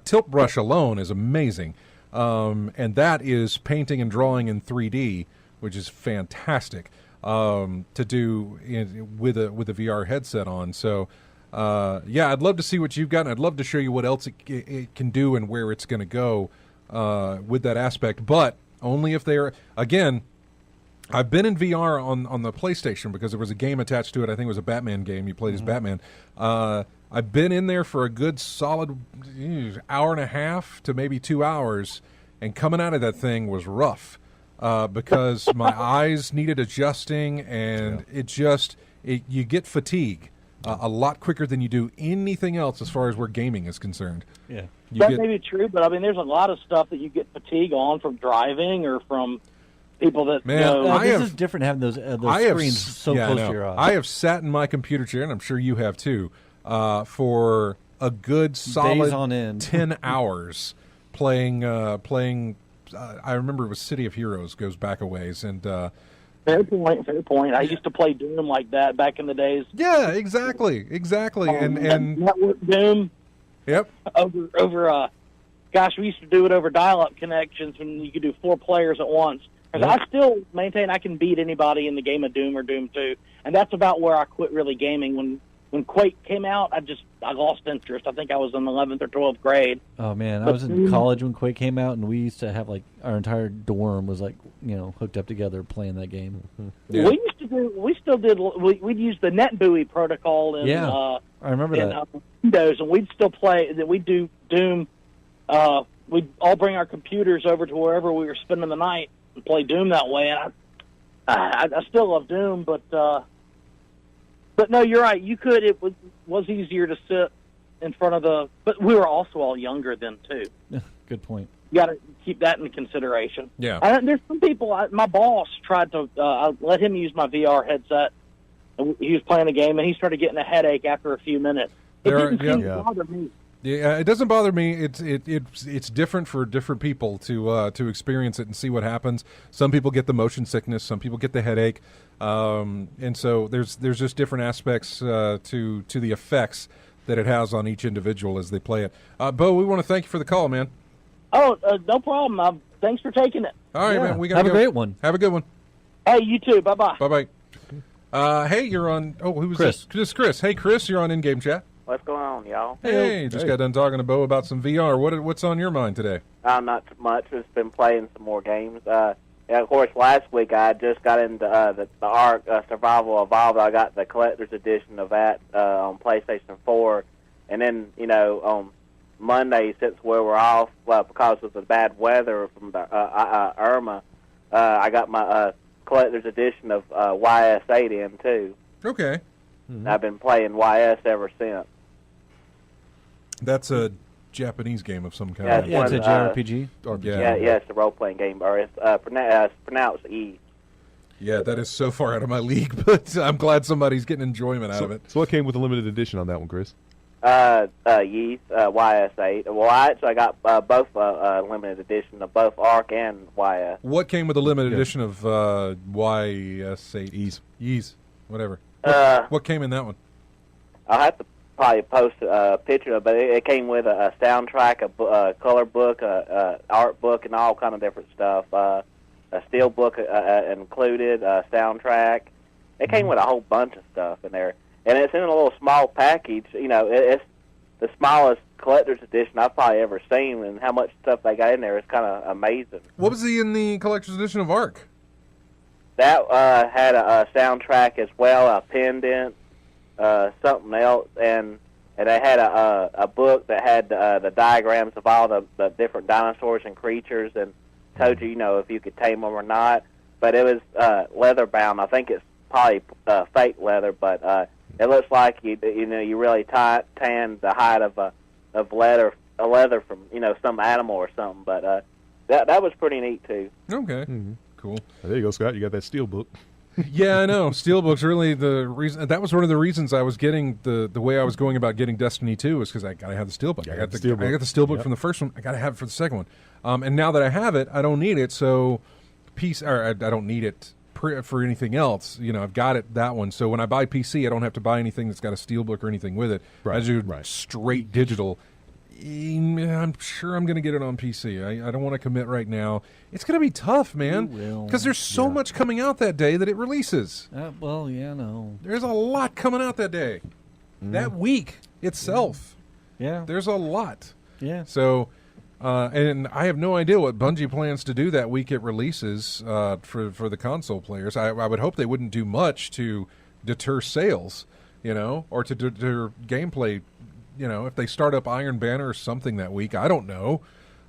[SPEAKER 1] Tilt Brush alone is amazing, and that is painting and drawing in 3D, which is fantastic to do with a VR headset on. So, I'd love to see what you've got, and I'd love to show you what else it can do and where it's going to go with that aspect, but only if they're, again, I've been in VR on the PlayStation because there was a game attached to it. I think it was a Batman game. You played as Batman. I've been in there for a good solid hour and a half to maybe 2 hours, and coming out of that thing was rough because my eyes needed adjusting, and you get fatigue a lot quicker than you do anything else as far as where gaming is concerned.
[SPEAKER 3] Yeah.
[SPEAKER 4] That may be true, but I mean, there's a lot of stuff that you get fatigue on from driving or from people that
[SPEAKER 3] this is different having those screens so close to your eyes.
[SPEAKER 1] I have sat in my computer chair, and I'm sure you have too, for a good solid
[SPEAKER 3] days on end.
[SPEAKER 1] 10 hours playing. I remember it was City of Heroes, goes back a ways, and
[SPEAKER 4] fair point. I used to play Doom like that back in the days.
[SPEAKER 1] Yeah, exactly. And
[SPEAKER 4] Network Doom.
[SPEAKER 1] Yep.
[SPEAKER 4] Over gosh, we used to do it over dial-up connections when you could do 4 players at once. Because I still maintain I can beat anybody in the game of Doom or Doom 2, and that's about where I quit really gaming. When Quake came out, I lost interest. I think I was in 11th or 12th grade.
[SPEAKER 3] Oh man, I was in college when Quake came out, and we used to have our entire dorm was hooked up together playing that game.
[SPEAKER 4] Yeah. We'd use the NetBUI protocol in
[SPEAKER 3] I remember that.
[SPEAKER 4] Windows, and we'd still play. We'd do Doom. We'd all bring our computers over to wherever we were spending the night and play Doom that way. And I still love Doom, but no, you're right. You could. It was easier to sit in front of but we were also all younger then too.
[SPEAKER 3] Good point.
[SPEAKER 4] You got to keep that in consideration.
[SPEAKER 1] Yeah.
[SPEAKER 4] There's some people. My boss tried to let him use my VR headset. He was playing a game, and he started getting a headache after a few minutes. It didn't seem to bother me.
[SPEAKER 1] Yeah, it doesn't bother me. It's different for different people to experience it and see what happens. Some people get the motion sickness. Some people get the headache, and so there's just different aspects to the effects that it has on each individual as they play it. Bo, we want to thank you for the call, man.
[SPEAKER 4] Oh, no problem. Thanks for taking it.
[SPEAKER 1] All right, man. We gotta
[SPEAKER 3] have a great one.
[SPEAKER 1] Have a good one.
[SPEAKER 4] Hey, you too. Bye bye.
[SPEAKER 1] Bye bye. Hey, you're on. Oh, who's
[SPEAKER 3] Chris?
[SPEAKER 1] This is Chris. Hey, Chris, you're on In-Game Chat.
[SPEAKER 5] What's going on, y'all?
[SPEAKER 1] Hey, just got done talking to Bo about some VR. What's on your mind today?
[SPEAKER 5] Not too much. Just been playing some more games. Of course, last week I just got into the Ark Survival Evolved. I got the collector's edition of that on PlayStation 4. And then, on Monday, since we were off because of the bad weather from the Irma, I got my collector's edition of YS8 in, too.
[SPEAKER 1] Okay.
[SPEAKER 5] Mm-hmm. I've been playing YS ever since.
[SPEAKER 1] That's a Japanese game of some kind.
[SPEAKER 5] Yeah,
[SPEAKER 3] it's a JRPG.
[SPEAKER 5] Yeah, it's a role-playing game, or it's pronounced E.
[SPEAKER 1] Yeah, that is so far out of my league, but I'm glad somebody's getting enjoyment out of it.
[SPEAKER 2] So what came with the limited edition on that one, Chris?
[SPEAKER 5] YS8. Well, I got both limited edition of both Arc and YS.
[SPEAKER 1] What came with the limited edition of YS8? Yeez. Whatever. What came in that one?
[SPEAKER 5] I'll have to probably post a picture of it, but it came with a soundtrack, a color book, a art book, and all kind of different stuff. A steel book included, a soundtrack. It came with a whole bunch of stuff in there. And it's in a little small package. It's the smallest collector's edition I've probably ever seen, and how much stuff they got in there is kind of amazing.
[SPEAKER 1] What was in the collector's edition of Ark?
[SPEAKER 5] That had a soundtrack as well, a pendant, something else, and they had a book that had the diagrams of all the different dinosaurs and creatures, and told you, if you could tame them or not. But it was leather bound. I think it's probably fake leather, but it looks like you really tanned the hide of leather from some animal or something. But that was pretty neat too.
[SPEAKER 1] Okay. Mm-hmm. Cool.
[SPEAKER 2] There you go, Scott. You got that steel book.
[SPEAKER 1] Yeah, I know. Steelbook's really the reason. That was one of the reasons I was getting the way I was going about getting Destiny 2 was because I got to have the Steelbook. I got the Steelbook from the first one. I got to have it for the second one. And now that I have it, I don't need it. So, I don't need it for anything else. I've got that one. So when I buy PC, I don't have to buy anything that's got a Steelbook or anything with it.
[SPEAKER 2] Right.
[SPEAKER 1] I do straight digital. I'm sure I'm going to get it on PC. I don't want to commit right now. It's going to be tough, man, because there's so much coming out that day that it releases.
[SPEAKER 3] No.
[SPEAKER 1] There's a lot coming out that day. That week itself.
[SPEAKER 3] Yeah.
[SPEAKER 1] There's a lot.
[SPEAKER 3] Yeah.
[SPEAKER 1] So And I have no idea what Bungie plans to do that week it releases for the console players. I would hope they wouldn't do much to deter sales, or to deter gameplay. If they start up Iron Banner or something that week, I don't know.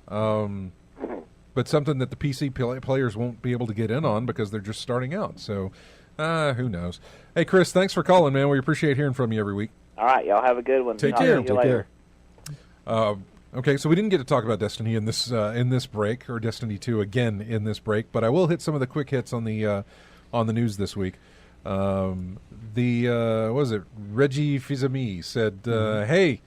[SPEAKER 1] But something that the PC players won't be able to get in on because they're just starting out. So, who knows? Hey, Chris, thanks for calling, man. We appreciate hearing from you every week.
[SPEAKER 5] All right, y'all have a good one.
[SPEAKER 1] Take
[SPEAKER 5] I'll
[SPEAKER 1] care.
[SPEAKER 5] see you later.
[SPEAKER 1] Okay, so we didn't get to talk about Destiny in this break, or Destiny 2 again in this break, but I will hit some of the quick hits on the news this week. What was it? Reggie Fils-Aimé said, "Hey,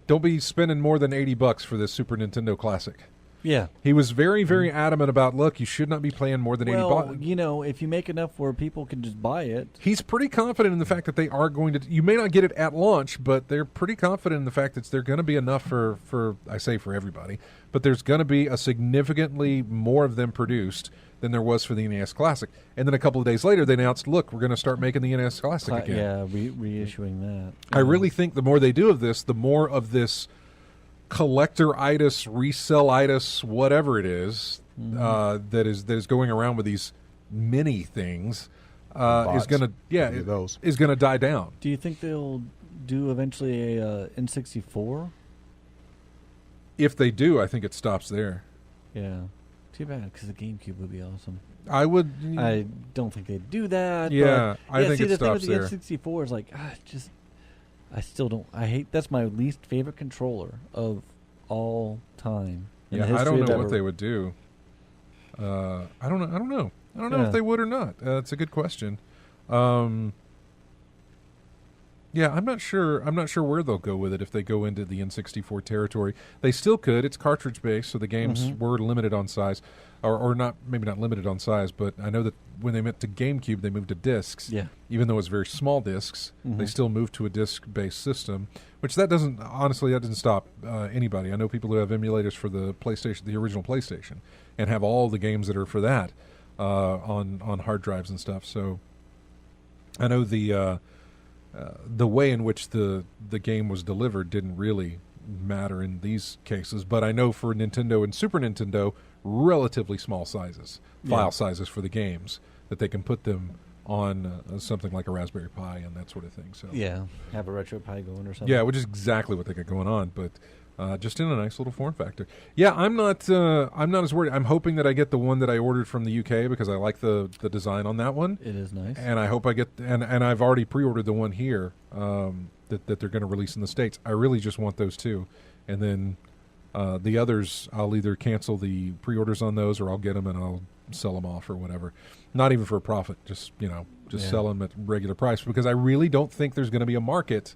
[SPEAKER 1] don't be spending more than $80 for this Super Nintendo Classic."
[SPEAKER 3] Yeah.
[SPEAKER 1] He was very, very adamant about, look, you should not be paying more than $80.
[SPEAKER 3] If you make enough where people can just buy it.
[SPEAKER 1] He's pretty confident in the fact that they are going to. You may not get it at launch, but they're pretty confident in the fact that they're going to be enough for everybody. But there's going to be a significantly more of them produced than there was for the NES Classic. And then a couple of days later, they announced, look, we're going to start making the NES Classic again.
[SPEAKER 3] Yeah, reissuing that.
[SPEAKER 1] I really think the more they do of this, the more of this collector-itis, resell-itis, whatever it is, that is going around with these mini things, is going to die down.
[SPEAKER 3] Do you think they'll do eventually a N64?
[SPEAKER 1] If they do, I think it stops there.
[SPEAKER 3] Yeah. Too bad, because the GameCube would be awesome.
[SPEAKER 1] I
[SPEAKER 3] don't think they'd do that.
[SPEAKER 1] Yeah,
[SPEAKER 3] but,
[SPEAKER 1] I think it
[SPEAKER 3] the
[SPEAKER 1] stops
[SPEAKER 3] thing with the N64 is like, I still don't. I hate. That's my least favorite controller of all time.
[SPEAKER 1] I don't know what they would do. I don't know. I don't know if they would or not. That's a good question. I'm not sure. I'm not sure where they'll go with it if they go into the N64 territory. They still could. It's cartridge based, so the games were limited on size, or not. Maybe not limited on size, but I know that when they went to GameCube, they moved to discs. Yeah. Even though it's very small discs, they still moved to a disc-based system. Which that doesn't stop anybody. I know people who have emulators for the PlayStation, the original PlayStation, and have all the games that are for that on hard drives and stuff. So I know the way in which the game was delivered didn't really matter in these cases, but I know for Nintendo and Super Nintendo, relatively small sizes, file sizes for the games, that they can put them on something like a Raspberry Pi and that sort of thing. So
[SPEAKER 3] have a RetroPie going or something.
[SPEAKER 1] Yeah, which is exactly what they got going on, but just in a nice little form factor. Yeah, I'm not as worried. I'm hoping that I get the one that I ordered from the UK because I like the design on that one.
[SPEAKER 3] It is nice,
[SPEAKER 1] and I hope I get and I've already pre-ordered the one here that they're going to release in the States. I really just want those two, and then the others I'll either cancel the pre-orders on those or I'll get them and I'll sell them off or whatever. Not even for a profit, just sell them at regular price because I really don't think there's going to be a market.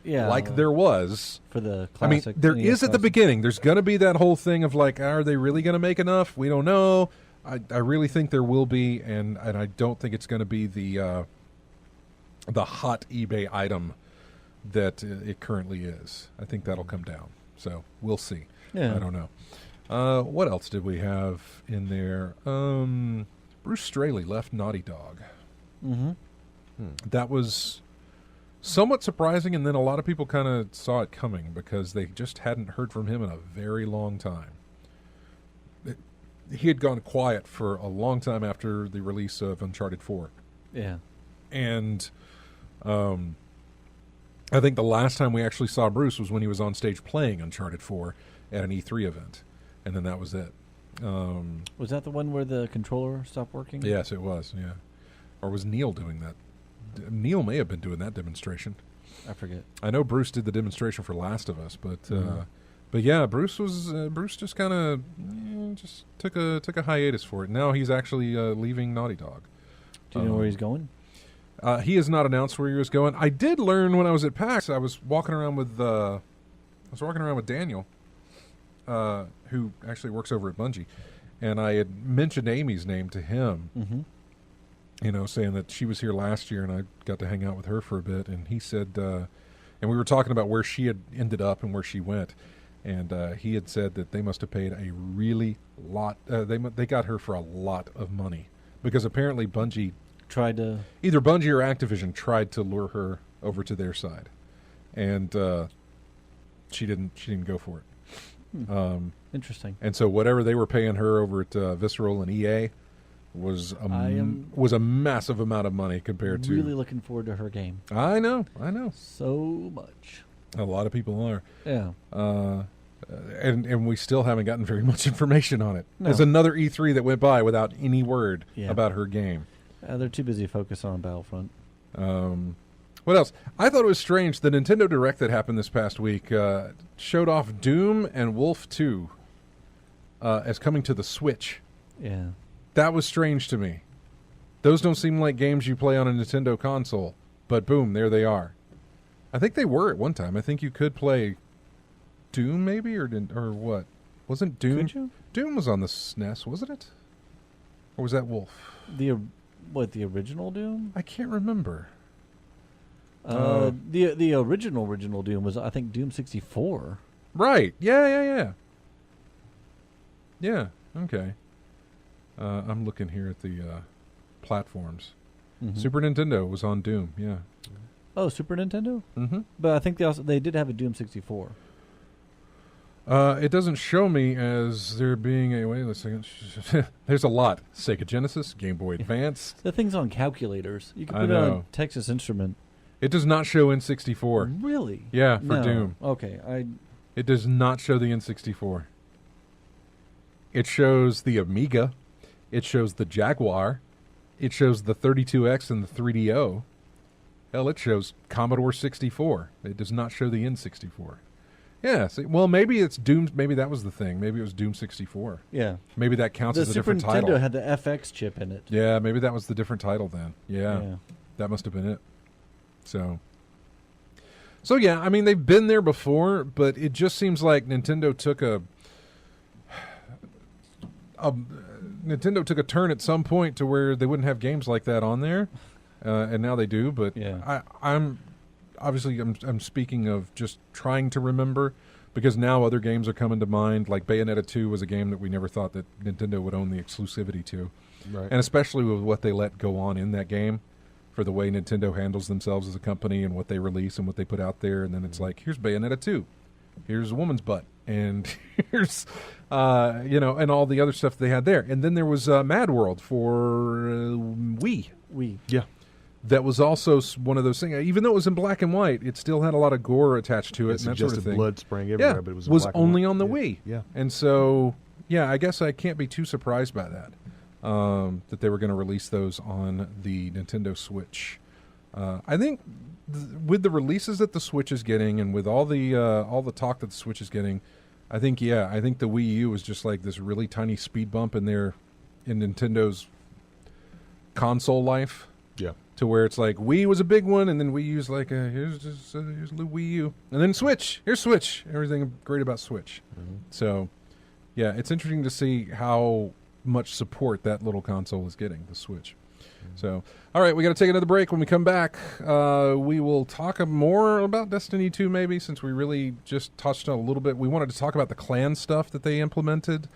[SPEAKER 1] Like there was
[SPEAKER 3] for the classic.
[SPEAKER 1] I mean, there is at the beginning. There's going to be that whole thing of like, are they really going to make enough? We don't know. I really think there will be, and I don't think it's going to be the hot eBay item that it currently is. I think that'll come down. So we'll see. Yeah. I don't know. What else did we have in there? Bruce Straley left Naughty Dog. That was somewhat surprising, and then a lot of people kind of saw it coming because they just hadn't heard from him in a very long time. He had gone quiet for a long time after the release of Uncharted 4.
[SPEAKER 3] Yeah.
[SPEAKER 1] And I think the last time we actually saw Bruce was when he was on stage playing Uncharted 4 at an E3 event, and then that was it.
[SPEAKER 3] Was that the one where the controller stopped working?
[SPEAKER 1] Yes, it was, yeah. Or was Neil doing that? Neil may have been doing that demonstration.
[SPEAKER 3] I forget.
[SPEAKER 1] I know Bruce did the demonstration for Last of Us, but yeah, Bruce just kind of just took a hiatus for it. Now he's actually leaving Naughty Dog.
[SPEAKER 3] Do you know where he's going?
[SPEAKER 1] He has not announced where he was going. I did learn when I was at PAX. I was walking around with Daniel, who actually works over at Bungie, and I had mentioned Amy's name to him. Saying that she was here last year, and I got to hang out with her for a bit. And he said, and we were talking about where she had ended up and where she went. And he had said that they must have paid a really lot. They got her for a lot of money because apparently Bungie
[SPEAKER 3] tried to
[SPEAKER 1] either Bungie or Activision tried to lure her over to their side, and she didn't go for it.
[SPEAKER 3] Interesting.
[SPEAKER 1] And so whatever they were paying her over at Visceral and EA was a massive amount of money compared to.
[SPEAKER 3] Really looking forward to her game.
[SPEAKER 1] I know.
[SPEAKER 3] So much.
[SPEAKER 1] A lot of people are.
[SPEAKER 3] Yeah.
[SPEAKER 1] And we still haven't gotten very much information on it.
[SPEAKER 3] No.
[SPEAKER 1] There's another E3 that went by without any word
[SPEAKER 3] Yeah.
[SPEAKER 1] about her game.
[SPEAKER 3] They're too busy focusing on Battlefront.
[SPEAKER 1] What else? I thought it was strange. The Nintendo Direct that happened this past week showed off Doom and Wolf 2 as coming to the Switch.
[SPEAKER 3] Yeah.
[SPEAKER 1] That was strange to me. Those don't seem like games you play on a Nintendo console. But boom, there they are. I think they were at one time. I think you could play Doom maybe or what? Wasn't Doom?
[SPEAKER 3] Could you?
[SPEAKER 1] Doom was on the SNES, wasn't it? Or was that Wolf?
[SPEAKER 3] The original Doom?
[SPEAKER 1] I can't remember.
[SPEAKER 3] The original Doom was, I think, Doom 64.
[SPEAKER 1] Right. Yeah. Yeah. Okay. I'm looking here at the platforms.
[SPEAKER 3] Mm-hmm.
[SPEAKER 1] Super Nintendo was on Doom. Yeah.
[SPEAKER 3] Oh, Super Nintendo?
[SPEAKER 1] Mm-hmm.
[SPEAKER 3] But I think they did have a Doom 64.
[SPEAKER 1] It doesn't show me as there being a... Wait a second. There's a lot. Sega Genesis, Game Boy Advance.
[SPEAKER 3] The thing's on calculators. You can
[SPEAKER 1] I
[SPEAKER 3] put it
[SPEAKER 1] know.
[SPEAKER 3] on Texas Instrument.
[SPEAKER 1] It does not show N64.
[SPEAKER 3] Really?
[SPEAKER 1] Yeah, for
[SPEAKER 3] No.
[SPEAKER 1] Doom.
[SPEAKER 3] Okay.
[SPEAKER 1] It does not show the N64. It shows the Amiga. It shows the Jaguar. It shows the 32X and the 3DO. Hell, it shows Commodore 64. It does not show the N64. Yeah, well, maybe it's Doom. Maybe that was the thing. Maybe it was Doom 64.
[SPEAKER 3] Yeah.
[SPEAKER 1] Maybe that counts
[SPEAKER 3] The
[SPEAKER 1] as a
[SPEAKER 3] Super
[SPEAKER 1] different
[SPEAKER 3] Nintendo
[SPEAKER 1] title.
[SPEAKER 3] had the FX chip in it.
[SPEAKER 1] Yeah, maybe that was the different title then. Yeah,
[SPEAKER 3] Yeah.
[SPEAKER 1] that must have been it. So yeah, I mean, they've been there before, but it just seems like Nintendo took a turn at some point to where they wouldn't have games like that on there, and now they do. But
[SPEAKER 3] Yeah.
[SPEAKER 1] I'm speaking of just trying to remember, because now other games are coming to mind. Like Bayonetta 2 was a game that we never thought that Nintendo would own the exclusivity to,
[SPEAKER 2] Right.
[SPEAKER 1] and especially with what they let go on in that game, for the way Nintendo handles themselves as a company and what they release and what they put out there. And then it's like, here's Bayonetta 2, here's a woman's butt, and here's and all the other stuff they had there. And then there was Mad World for Wii.
[SPEAKER 2] Yeah.
[SPEAKER 1] That was also one of those things. Even though it was in black and white, it still had a lot of gore attached to it,
[SPEAKER 2] It
[SPEAKER 1] and that sort of
[SPEAKER 2] suggested
[SPEAKER 1] thing.
[SPEAKER 2] blood spraying everywhere,
[SPEAKER 1] Yeah,
[SPEAKER 2] but it was,
[SPEAKER 1] was
[SPEAKER 2] black and
[SPEAKER 1] only
[SPEAKER 2] white.
[SPEAKER 1] on the
[SPEAKER 2] Yeah.
[SPEAKER 1] Wii.
[SPEAKER 2] Yeah.
[SPEAKER 1] And so, yeah, I guess I can't be too surprised by that, that they were going to release those on the Nintendo Switch. I think with the releases that the Switch is getting, and with all the talk that the Switch is getting, I think the Wii U is just like this really tiny speed bump in Nintendo's console life.
[SPEAKER 2] Yeah.
[SPEAKER 1] To where it's like Wii was a big one, and then Wii U's like here's the Wii U, and then Switch. Here's Switch. Everything great about Switch.
[SPEAKER 2] Mm-hmm.
[SPEAKER 1] So, yeah, it's interesting to see how much support that little console is getting, the Switch. So, all right, we got to take another break. When we come back, we will talk more about Destiny 2 maybe, since we really just touched on a little bit. We wanted to talk about the clan stuff that they implemented,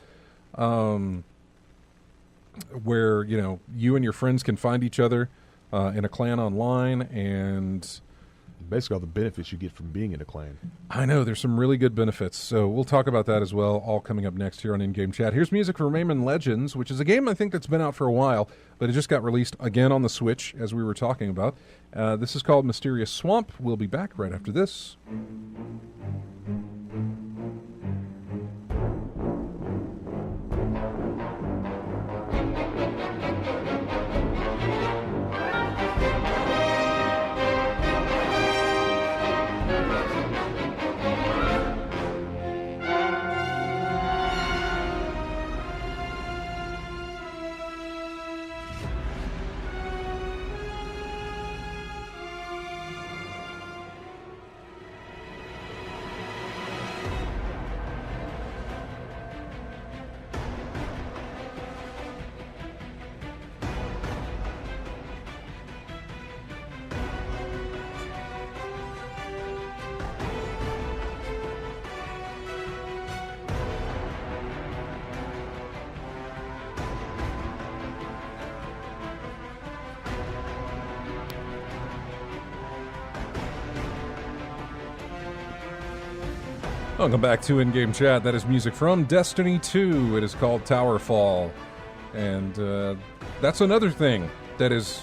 [SPEAKER 1] where, you and your friends can find each other in a clan online, and
[SPEAKER 2] Basically all the benefits you get from being in a clan.
[SPEAKER 1] I know there's some really good benefits, so we'll talk about that as well, all coming up next here on In-Game Chat. Here's music from Rayman Legends, which is a game I think that's been out for a while, but it just got released again on the Switch, as we were talking about. This is called Mysterious Swamp. We'll be back right after this. Welcome back to In-Game Chat. That is music from Destiny 2. It is called Towerfall. And that's another thing that is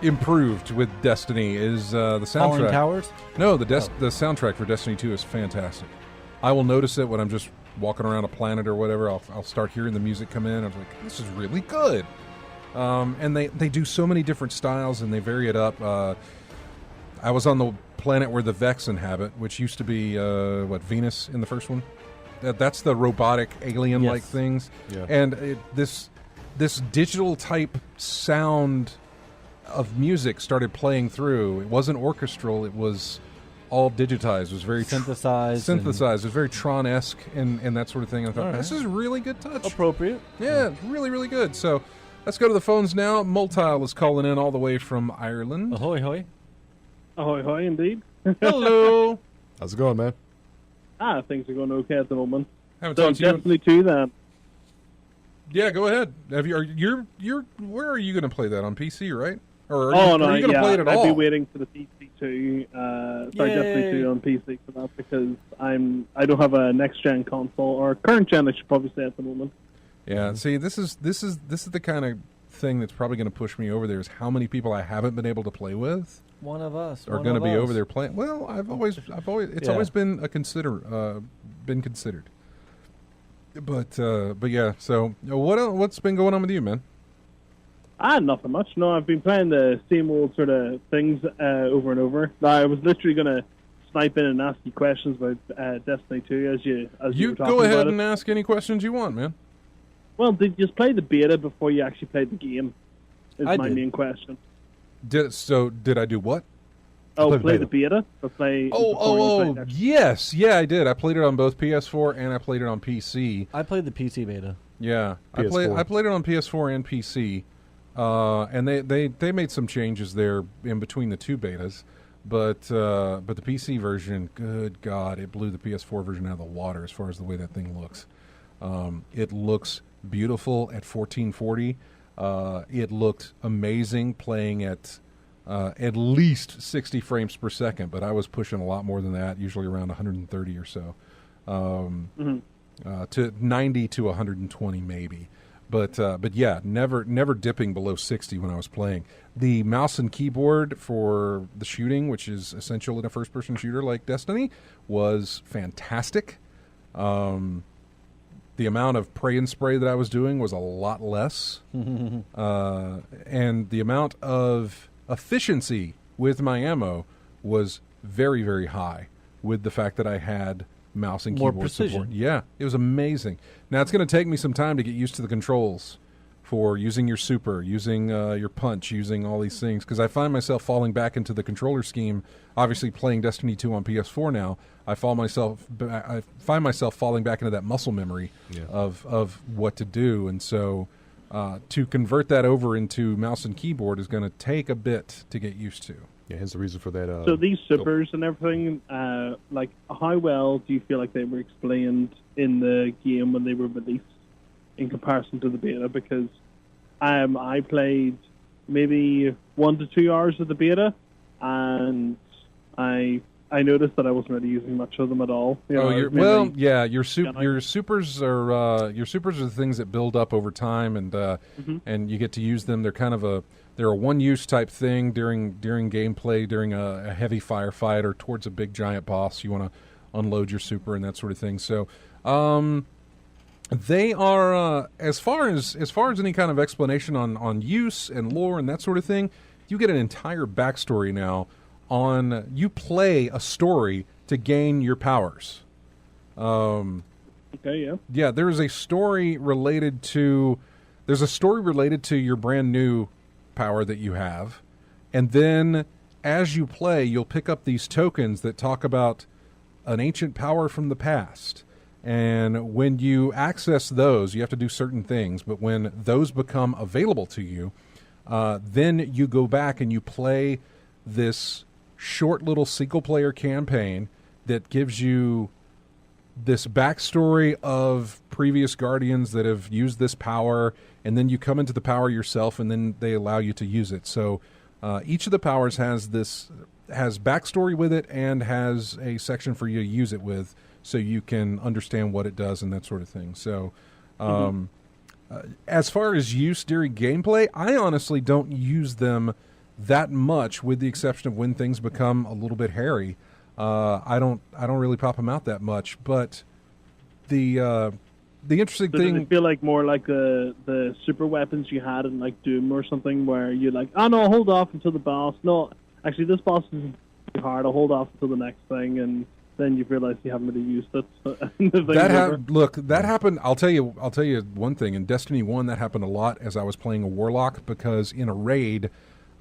[SPEAKER 1] improved with Destiny is the soundtrack.
[SPEAKER 3] Falling Towers?
[SPEAKER 1] No, the soundtrack for Destiny 2 is fantastic. I will notice it when I'm just walking around a planet or whatever. I'll start hearing the music come in. I'm like, this is really good. And they do so many different styles, and they vary it up. I was on the planet where the Vex inhabit, which used to be, Venus in the first one? That's the robotic alien-like things.
[SPEAKER 2] Yeah.
[SPEAKER 1] And this digital type sound of music started playing through. It wasn't orchestral. It was all digitized. It was very
[SPEAKER 3] synthesized.
[SPEAKER 1] It was very Tron-esque and that sort of thing. I thought, this is a really good touch.
[SPEAKER 3] Appropriate.
[SPEAKER 1] Yeah, really, really good. So let's go to the phones now. Multile is calling in all the way from Ireland.
[SPEAKER 3] Ahoy, hoy.
[SPEAKER 6] Ahoy, hoy, indeed.
[SPEAKER 1] Hello.
[SPEAKER 2] How's it going, man?
[SPEAKER 6] Things are going okay at the moment.
[SPEAKER 1] Haven't
[SPEAKER 6] So
[SPEAKER 1] talked to you.
[SPEAKER 6] Destiny 2 then.
[SPEAKER 1] Yeah, go ahead. You're where are you going to play that on PC, right? Or
[SPEAKER 6] Are
[SPEAKER 1] are you going to play it at all?
[SPEAKER 6] I'd be waiting for the PC2, Destiny 2 on PC for that because I don't have a next gen console or current gen, I should probably say at the moment.
[SPEAKER 1] Yeah, see, this is the kind of thing that's probably going to push me over there. Is how many people I haven't been able to play with
[SPEAKER 3] One of us
[SPEAKER 1] are going to be over there playing. Well, I've always always been been considered. But yeah. So what's been going on with you, man?
[SPEAKER 6] Nothing much. No, I've been playing the same old sort of things over and over. I was literally going to snipe in and ask you questions about Destiny 2 as you were talking
[SPEAKER 1] go ahead
[SPEAKER 6] about
[SPEAKER 1] and ask any questions you want, man.
[SPEAKER 6] Well, did you just play the beta before you actually played the game? Is
[SPEAKER 3] I
[SPEAKER 6] my
[SPEAKER 3] did.
[SPEAKER 6] main question.
[SPEAKER 1] Did I do what?
[SPEAKER 6] Play the beta? Or play before you played it?
[SPEAKER 1] Yes, yeah, I did. I played it on both PS4 and I played it on PC.
[SPEAKER 3] I played the PC beta.
[SPEAKER 1] Yeah,
[SPEAKER 2] PS4.
[SPEAKER 1] I played it on PS4 and PC, and they made some changes there in between the two betas, but the PC version, good God, it blew the PS4 version out of the water as far as the way that thing looks. It looks beautiful at 1440. It looked amazing playing at least 60 frames per second, but I was pushing a lot more than that, usually around 130 or so, to 90 to 120 maybe. But yeah, never dipping below 60 when I was playing. The mouse and keyboard for the shooting, which is essential in a first-person shooter like Destiny, was fantastic. The amount of pray and spray that I was doing was a lot less. And the amount of efficiency with my ammo was very, very high with the fact that I had mouse and
[SPEAKER 3] More
[SPEAKER 1] keyboard
[SPEAKER 3] precision.
[SPEAKER 1] support. Yeah, it was amazing. Now, it's going to take me some time to get used to the controls for using your super, using your punch, using all these things, because I find myself falling back into the controller scheme. Obviously, playing Destiny 2 on PS4 now, I find myself falling back into that muscle memory of what to do, and so to convert that over into mouse and keyboard is going to take a bit to get used to.
[SPEAKER 2] Yeah, here's the reason for that.
[SPEAKER 6] So these supers and everything, like how well do you feel like they were explained in the game when they were released in comparison to the beta? Because I played maybe 1 to 2 hours of the beta, and I noticed that I wasn't really using much of them at all. You know,
[SPEAKER 1] your supers are the things that build up over time, and you get to use them. They're kind of they're a one-use type thing during gameplay, during a heavy firefight or towards a big giant boss. You want to unload your super and that sort of thing. So they are as far as any kind of explanation on use and lore and that sort of thing. You get an entire backstory now. You play a story to gain your powers.
[SPEAKER 6] Okay, yeah.
[SPEAKER 1] Yeah, there's a story related to your brand new power that you have, and then as you play, you'll pick up these tokens that talk about an ancient power from the past. And when you access those, you have to do certain things, but when those become available to you, then you go back and you play this short little single-player campaign that gives you this backstory of previous Guardians that have used this power, and then you come into the power yourself, and then they allow you to use it. So each of the powers has this backstory with it and has a section for you to use it with, so you can understand what it does and that sort of thing. So, as far as use during gameplay, I honestly don't use them that much, with the exception of when things become a little bit hairy. I don't really pop them out that much. But the interesting thing,
[SPEAKER 6] does it feel like more like the super weapons you had in like Doom or something, where you're like, oh no, hold off until the boss. No, actually, this boss is too hard. I'll hold off until the next thing, and then you realize you haven't really used it.
[SPEAKER 1] That happened. I'll tell you one thing. In Destiny 1, that happened a lot as I was playing a warlock, because in a raid,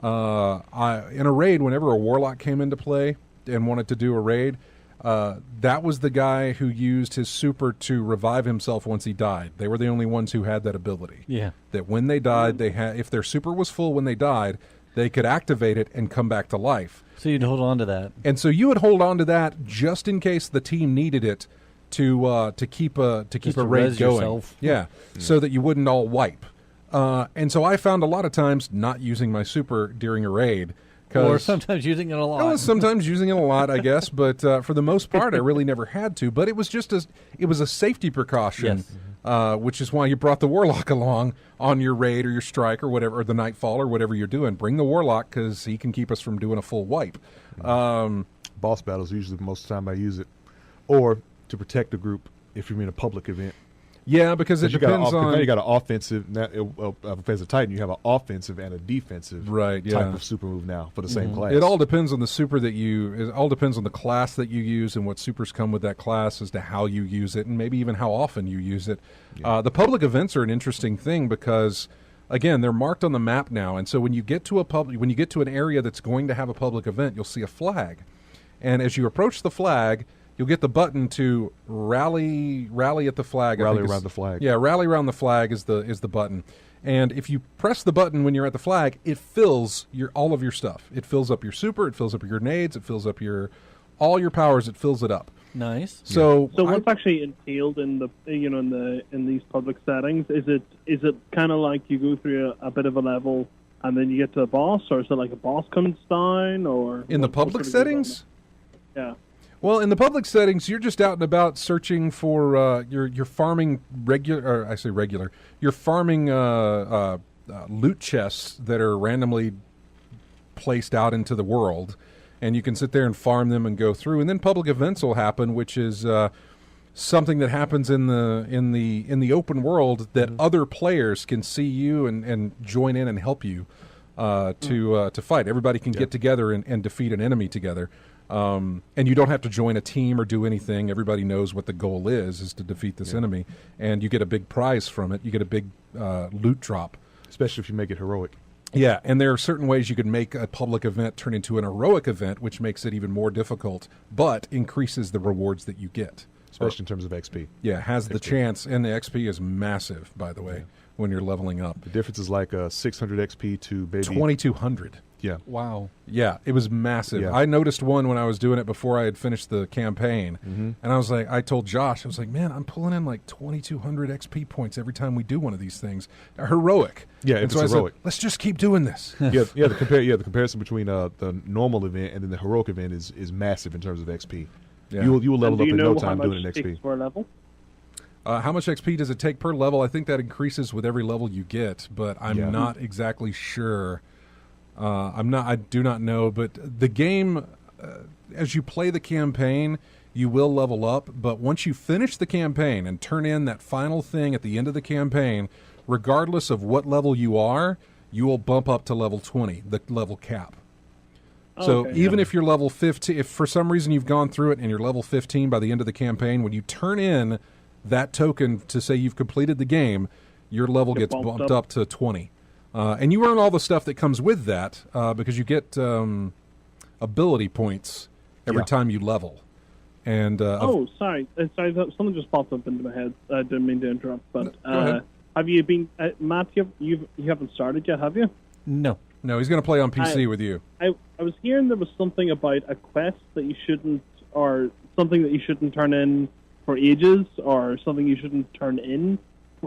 [SPEAKER 1] whenever a warlock came into play and wanted to do a raid, that was the guy who used his super to revive himself once he died. They were the only ones who had that ability.
[SPEAKER 3] Yeah.
[SPEAKER 1] That when they died, if their super was full when they died, they could activate it and come back to life.
[SPEAKER 3] So you'd hold on to that.
[SPEAKER 1] And so you would hold on to that just in case the team needed it to keep a raid going.
[SPEAKER 3] Yourself.
[SPEAKER 1] Yeah, so that you wouldn't all wipe. And so I found a lot of times not using my super during a raid.
[SPEAKER 3] Or sometimes using it a lot.
[SPEAKER 1] Sometimes using it a lot, I guess. But for the most part, I really never had to. But it was just it was a safety precaution, which is why you brought the Warlock along on your raid or your strike or whatever, or the Nightfall or whatever you're doing. Bring the Warlock, because he can keep us from doing a full wipe.
[SPEAKER 2] Boss battles usually most of the time I use it, or to protect the group if you're in a public event.
[SPEAKER 1] Yeah, because it depends on...
[SPEAKER 2] You got an offensive... As a Titan, you have an offensive and a defensive type of super move now for the same class.
[SPEAKER 1] It all depends on the super that you... It all depends on the class that you use and what supers come with that class as to how you use it, and maybe even how often you use it. Yeah. The public events are an interesting thing because, again, they're marked on the map now, and so when you get to when you get to an area that's going to have a public event, you'll see a flag. And as you approach the flag... You'll get the button to rally at the flag.
[SPEAKER 2] Rally around the flag.
[SPEAKER 1] Yeah, rally around the flag is the button. And if you press the button when you're at the flag, it fills all of your stuff. It fills up your super. It fills up your grenades. It fills up all your powers. It fills it up.
[SPEAKER 3] Nice.
[SPEAKER 1] So
[SPEAKER 6] what's actually entailed in in these public settings? Is it kind of like you go through a bit of a level and then you get to a boss, or is it like a boss comes down, or
[SPEAKER 1] in the public settings?
[SPEAKER 6] Yeah.
[SPEAKER 1] Well, in the public settings, you're just out and about searching for you're farming You're farming loot chests that are randomly placed out into the world, and you can sit there and farm them and go through. And then public events will happen, which is something that happens in the open world that other players can see you and join in and help you to fight. Everybody can get together and defeat an enemy together. And you don't have to join a team or do anything. Everybody knows what the goal is to defeat this enemy. And you get a big prize from it. You get a big loot drop.
[SPEAKER 2] Especially if you make it heroic.
[SPEAKER 1] Yeah, and there are certain ways you can make a public event turn into an heroic event, which makes it even more difficult, but increases the rewards that you get.
[SPEAKER 2] Especially in terms of XP.
[SPEAKER 1] Yeah, has the chance, and the XP is massive, by the way, when you're leveling up.
[SPEAKER 2] The difference is like 600 XP to maybe...
[SPEAKER 1] 2,200.
[SPEAKER 2] Yeah.
[SPEAKER 3] Wow.
[SPEAKER 1] Yeah, it was massive. Yeah. I noticed one when I was doing it before I had finished the campaign, and I was like, I told Josh, I was like, man, I'm pulling in like 2,200 XP points every time we do one of these things. Heroic.
[SPEAKER 2] Yeah, it's heroic.
[SPEAKER 1] Said, let's just keep doing this.
[SPEAKER 2] The comparison between the normal event and then the heroic event is massive in terms of XP. Yeah. You will level up in no time doing an XP.
[SPEAKER 6] For a level?
[SPEAKER 1] How much XP does it take per level? I think that increases with every level you get, but I'm not exactly sure. I do not know, but the game, as you play the campaign, you will level up, but once you finish the campaign and turn in that final thing at the end of the campaign, regardless of what level you are, you will bump up to level 20, the level cap. So even if you're level 15, if for some reason you've gone through it and you're level 15 by the end of the campaign, when you turn in that token to say you've completed the game, your level gets bumped up to 20. And you earn all the stuff that comes with that because you get ability points every time you level. And
[SPEAKER 6] sorry, something just popped up into my head. I didn't mean to interrupt, but have you been, Matt? You haven't started yet, have you?
[SPEAKER 3] No,
[SPEAKER 1] he's going to play on PC with you.
[SPEAKER 6] I was hearing there was something about a quest that you shouldn't, or something that you shouldn't turn in for ages, or something you shouldn't turn in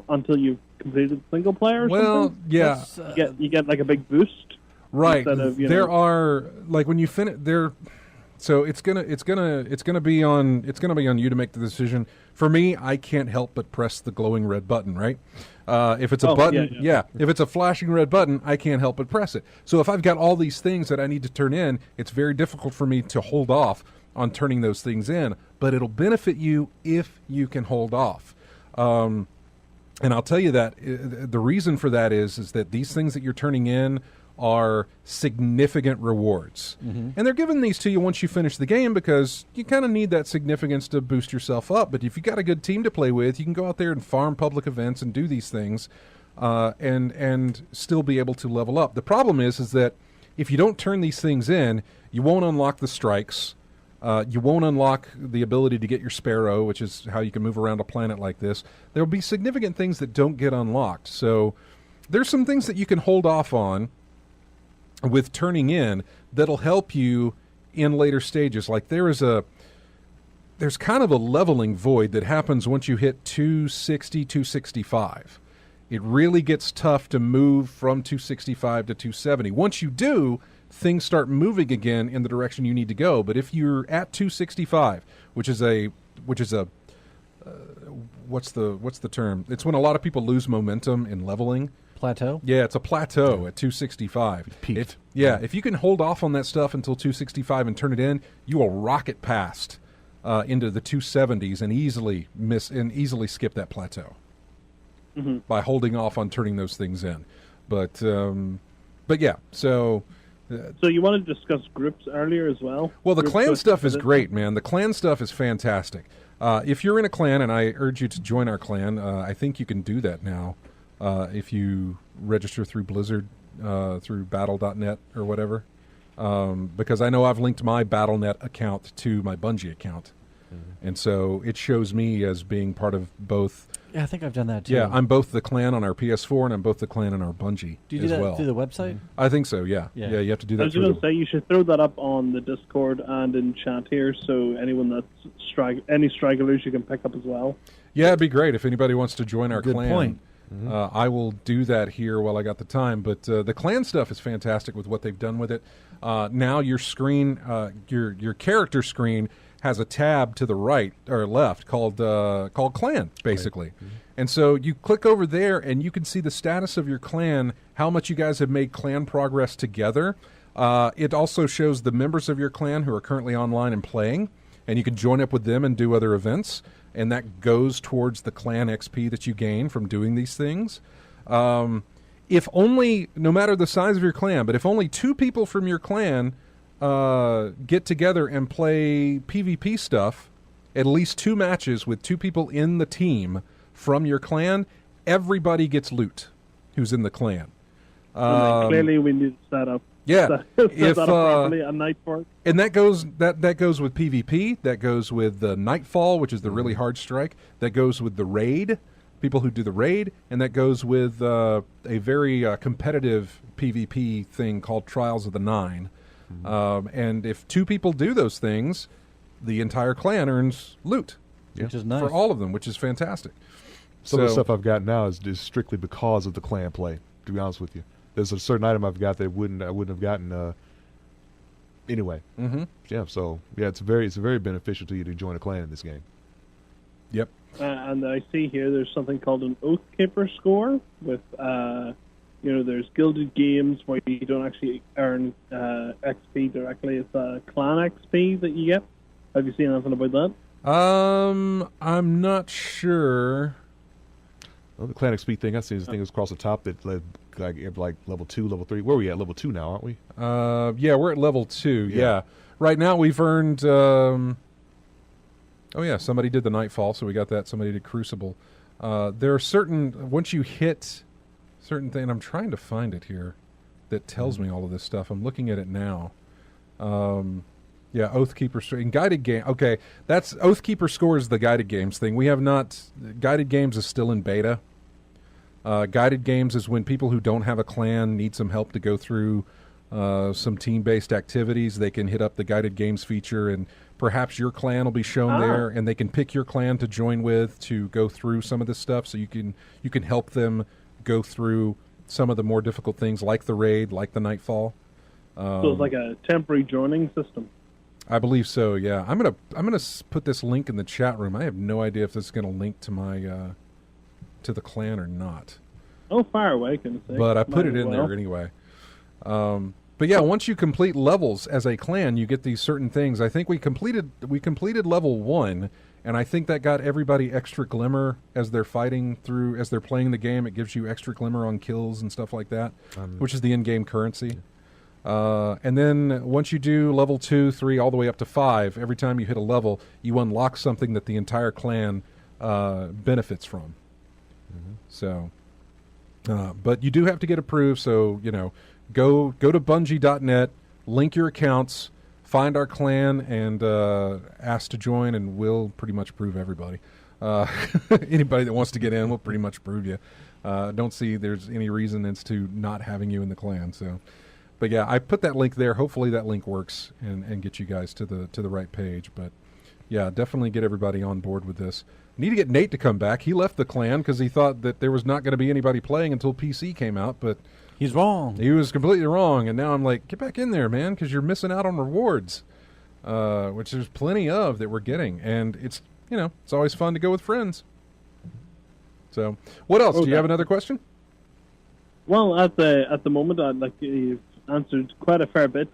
[SPEAKER 6] until you've completed single player or something?
[SPEAKER 1] Yeah.
[SPEAKER 6] You get like a big boost?
[SPEAKER 1] Right.
[SPEAKER 6] Instead of,
[SPEAKER 1] There are, like, when you finish there. So it's gonna be on you to make the decision. For me, I can't help but press the glowing red button, right? If it's a button, if it's a flashing red button, I can't help but press it. So if I've got all these things that I need to turn in, it's very difficult for me to hold off on turning those things in. But it'll benefit you if you can hold off. And I'll tell you that the reason for that is that these things that you're turning in are significant rewards. And they're giving these to you once you finish the game because you kind of need that significance to boost yourself up. But if you've got a good team to play with, you can go out there and farm public events and do these things and still be able to level up. The problem is that if you don't turn these things in, you won't unlock the strikes. You won't unlock the ability to get your Sparrow, which is how you can move around a planet like this. There will be significant things that don't get unlocked. So there's some things that you can hold off on with turning in that'll help you in later stages. Like there's kind of a leveling void that happens once you hit 260, 265. It really gets tough to move from 265 to 270. Once you do, things start moving again in the direction you need to go. But if you're at 265, which is what's the term? It's when a lot of people lose momentum in leveling.
[SPEAKER 3] Plateau?
[SPEAKER 1] Yeah, it's a plateau at 265.
[SPEAKER 2] Peaked.
[SPEAKER 1] If you can hold off on that stuff until 265 and turn it in, you will rocket past into the 270s and easily skip that plateau by holding off on turning those things in. But yeah, so.
[SPEAKER 6] So you wanted to discuss groups earlier as well?
[SPEAKER 1] Well, the clan stuff is great, man. The clan stuff is fantastic. If you're in a clan, and I urge you to join our clan, I think you can do that now. If you register through Blizzard, through Battle.net or whatever. Because I know I've linked my Battle.net account to my Bungie account. And so it shows me as being part of both.
[SPEAKER 3] Yeah, I think I've done that too.
[SPEAKER 1] Yeah, I'm both the clan on our PS4 and I'm both the clan on our Bungie
[SPEAKER 3] do you do
[SPEAKER 1] as
[SPEAKER 3] that
[SPEAKER 1] well.
[SPEAKER 3] through the website?
[SPEAKER 1] I think so, yeah. Yeah, you have to do that
[SPEAKER 6] I was
[SPEAKER 1] through
[SPEAKER 6] going to say, you should throw that up on the Discord and in chat here, so anyone that's any stragglers you can pick up as well.
[SPEAKER 1] Yeah, it'd be great if anybody wants to join our
[SPEAKER 3] Good
[SPEAKER 1] clan.
[SPEAKER 3] point.
[SPEAKER 1] I will do that here while I got the time. But the clan stuff is fantastic with what they've done with it. Now your screen, your character screen, has a tab to the right or left called clan, basically. And so you click over there and you can see the status of your clan, how much you guys have made clan progress together. It also shows the members of your clan who are currently online and playing, and you can join up with them and do other events. And that goes towards the clan XP that you gain from doing these things. If only, no matter the size of your clan, but if only 2 people from your clan get together and play PvP stuff, at least 2 matches with 2 people in the team from your clan, everybody gets loot who's in the clan.
[SPEAKER 6] Clearly we need to set up.
[SPEAKER 1] Yeah,
[SPEAKER 6] set that up properly at night for it.
[SPEAKER 1] And that goes with PvP. That goes with the Nightfall, which is the really hard strike. That goes with the raid, people who do the raid, and that goes with a very competitive PvP thing called Trials of the Nine. And if 2 people do those things, the entire clan earns loot,
[SPEAKER 3] Which is nice.
[SPEAKER 1] for all of them, which is fantastic.
[SPEAKER 2] Some of the stuff I've got now is strictly because of the clan play, to be honest with you. There's a certain item I've got that I wouldn't have gotten anyway. Yeah, so yeah, it's very beneficial to you to join a clan in this game.
[SPEAKER 1] Yep.
[SPEAKER 6] And I see here there's something called an Oathkeeper score with there's gilded games where you don't actually earn XP directly. It's a clan XP that you get. Have you seen anything about that?
[SPEAKER 1] I'm not sure.
[SPEAKER 2] Well, the clan XP thing I see is the thing that's across the top that led like level 2, level 3. Where are we at? Level 2 now, aren't we?
[SPEAKER 1] Yeah, we're at level 2. Yeah. Right now we've earned. Oh yeah, somebody did the Nightfall, so we got that. Somebody did Crucible. There are certain once you hit certain thing. I'm trying to find it here that tells me all of this stuff. I'm looking at it now. Yeah, Oathkeeper in guided game. Okay, that's Oathkeeper score is the guided games thing. We have not. Guided games is still in beta. Guided games is when people who don't have a clan need some help to go through some team-based activities. They can hit up the guided games feature, and perhaps your clan will be shown there, and they can pick your clan to join with to go through some of this stuff. So you can help them go through some of the more difficult things, like the raid, like the Nightfall.
[SPEAKER 6] So it's like a temporary joining system.
[SPEAKER 1] I believe so. Yeah, I'm gonna put this link in the chat room. I have no idea if this is gonna link to my to the clan or not.
[SPEAKER 6] Oh, far away, can I say?
[SPEAKER 1] But I put it in there anyway. But yeah, once you complete levels as a clan, you get these certain things. I think we completed level 1, and I think that got everybody extra glimmer as they're fighting through, as they're playing the game. It gives you extra glimmer on kills and stuff like that, which is the in-game currency. And then once you do level 2, 3, all the way up to 5, every time you hit a level, you unlock something that the entire clan benefits from. So, but you do have to get approved. So go to Bungie.net, link your accounts, find our clan, and ask to join, and we'll pretty much approve everybody. Anybody that wants to get in, we'll pretty much approve you. Don't see there's any reason as to not having you in the clan. So. But yeah, I put that link there. Hopefully that link works and get you guys to the right page. But yeah, definitely get everybody on board with this. Need to get Nate to come back. He left the clan because he thought that there was not going to be anybody playing until PC came out. But
[SPEAKER 3] he's wrong.
[SPEAKER 1] He was completely wrong. And now I'm like, get back in there, man, because you're missing out on rewards, which there's plenty of that we're getting. And it's it's always fun to go with friends. So what else? Do you have another question?
[SPEAKER 6] Well, at the moment, I'd like you've answered quite a fair bit.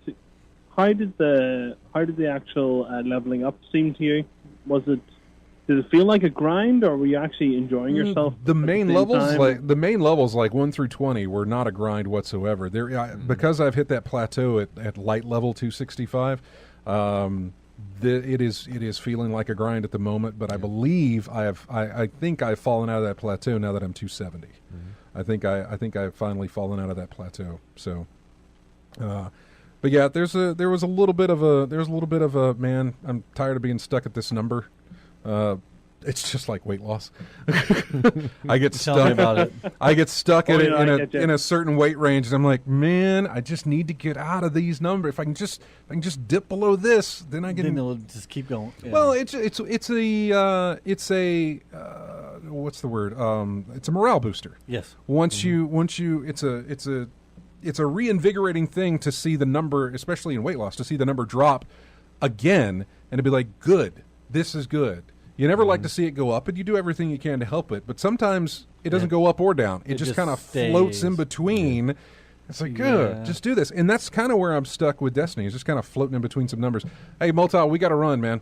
[SPEAKER 6] How did the actual leveling up seem to you? Did it feel like a grind, or were you actually enjoying yourself?
[SPEAKER 1] The main levels, like 1 through 20, were not a grind whatsoever. Because I've hit that plateau at light level 265. It is feeling like a grind at the moment, but I believe I think I've fallen out of that plateau now that I'm 270. I think I've finally fallen out of that plateau. So. But yeah, there was a little bit of a man, I'm tired of being stuck at this number. It's just like weight loss. I get stuck.
[SPEAKER 3] Tell me about it.
[SPEAKER 1] I get stuck in a certain weight range, and I'm like, man, I just need to get out of these numbers. If I can just dip below this, then I can.
[SPEAKER 3] Then it'll just keep going. Yeah.
[SPEAKER 1] Well, it's a what's the word? It's a morale booster.
[SPEAKER 3] Yes.
[SPEAKER 1] Once you, it's a reinvigorating thing to see the number, especially in weight loss, to see the number drop again and to be like, good, this is good. You never like to see it go up, and you do everything you can to help it. But sometimes it doesn't go up or down. It just kind of floats in between. It's like, good, just do this. And that's kind of where I'm stuck with Destiny. It's just kind of floating in between some numbers. Hey, Multi, we got to run, man.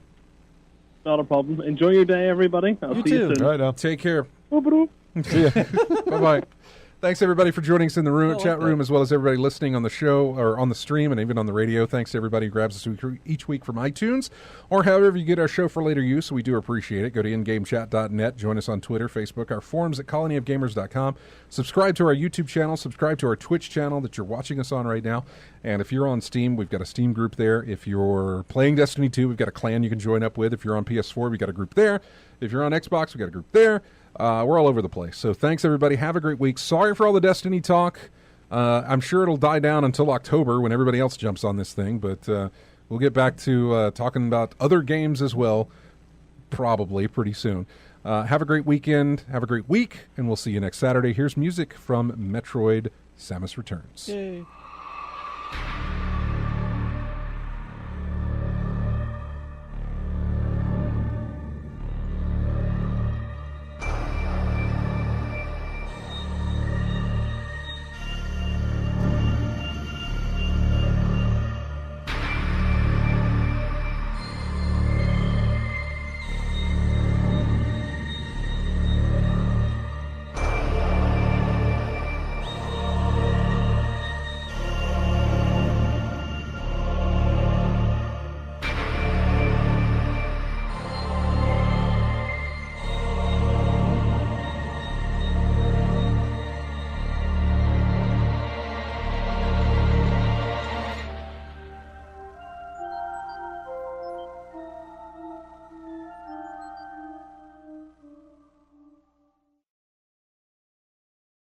[SPEAKER 6] Not a problem. Enjoy your day, everybody. I'll see you soon.
[SPEAKER 1] All right, now. Take care. See ya. Bye-bye. Thanks, everybody, for joining us in the chat room, as well as everybody listening on the show or on the stream and even on the radio. Thanks to everybody who grabs us each week from iTunes or however you get our show for later use. We do appreciate it. Go to ingamechat.net. Join us on Twitter, Facebook, our forums at colonyofgamers.com. Subscribe to our YouTube channel. Subscribe to our Twitch channel that you're watching us on right now. And if you're on Steam, we've got a Steam group there. If you're playing Destiny 2, we've got a clan you can join up with. If you're on PS4, we've got a group there. If you're on Xbox, we've got a group there. We're all over the place. So thanks, everybody. Have a great week. Sorry for all the Destiny talk. I'm sure it'll die down until October when everybody else jumps on this thing. But we'll get back to talking about other games as well, probably pretty soon. Have a great weekend. Have a great week. And we'll see you next Saturday. Here's music from Metroid Samus Returns.
[SPEAKER 3] Yay.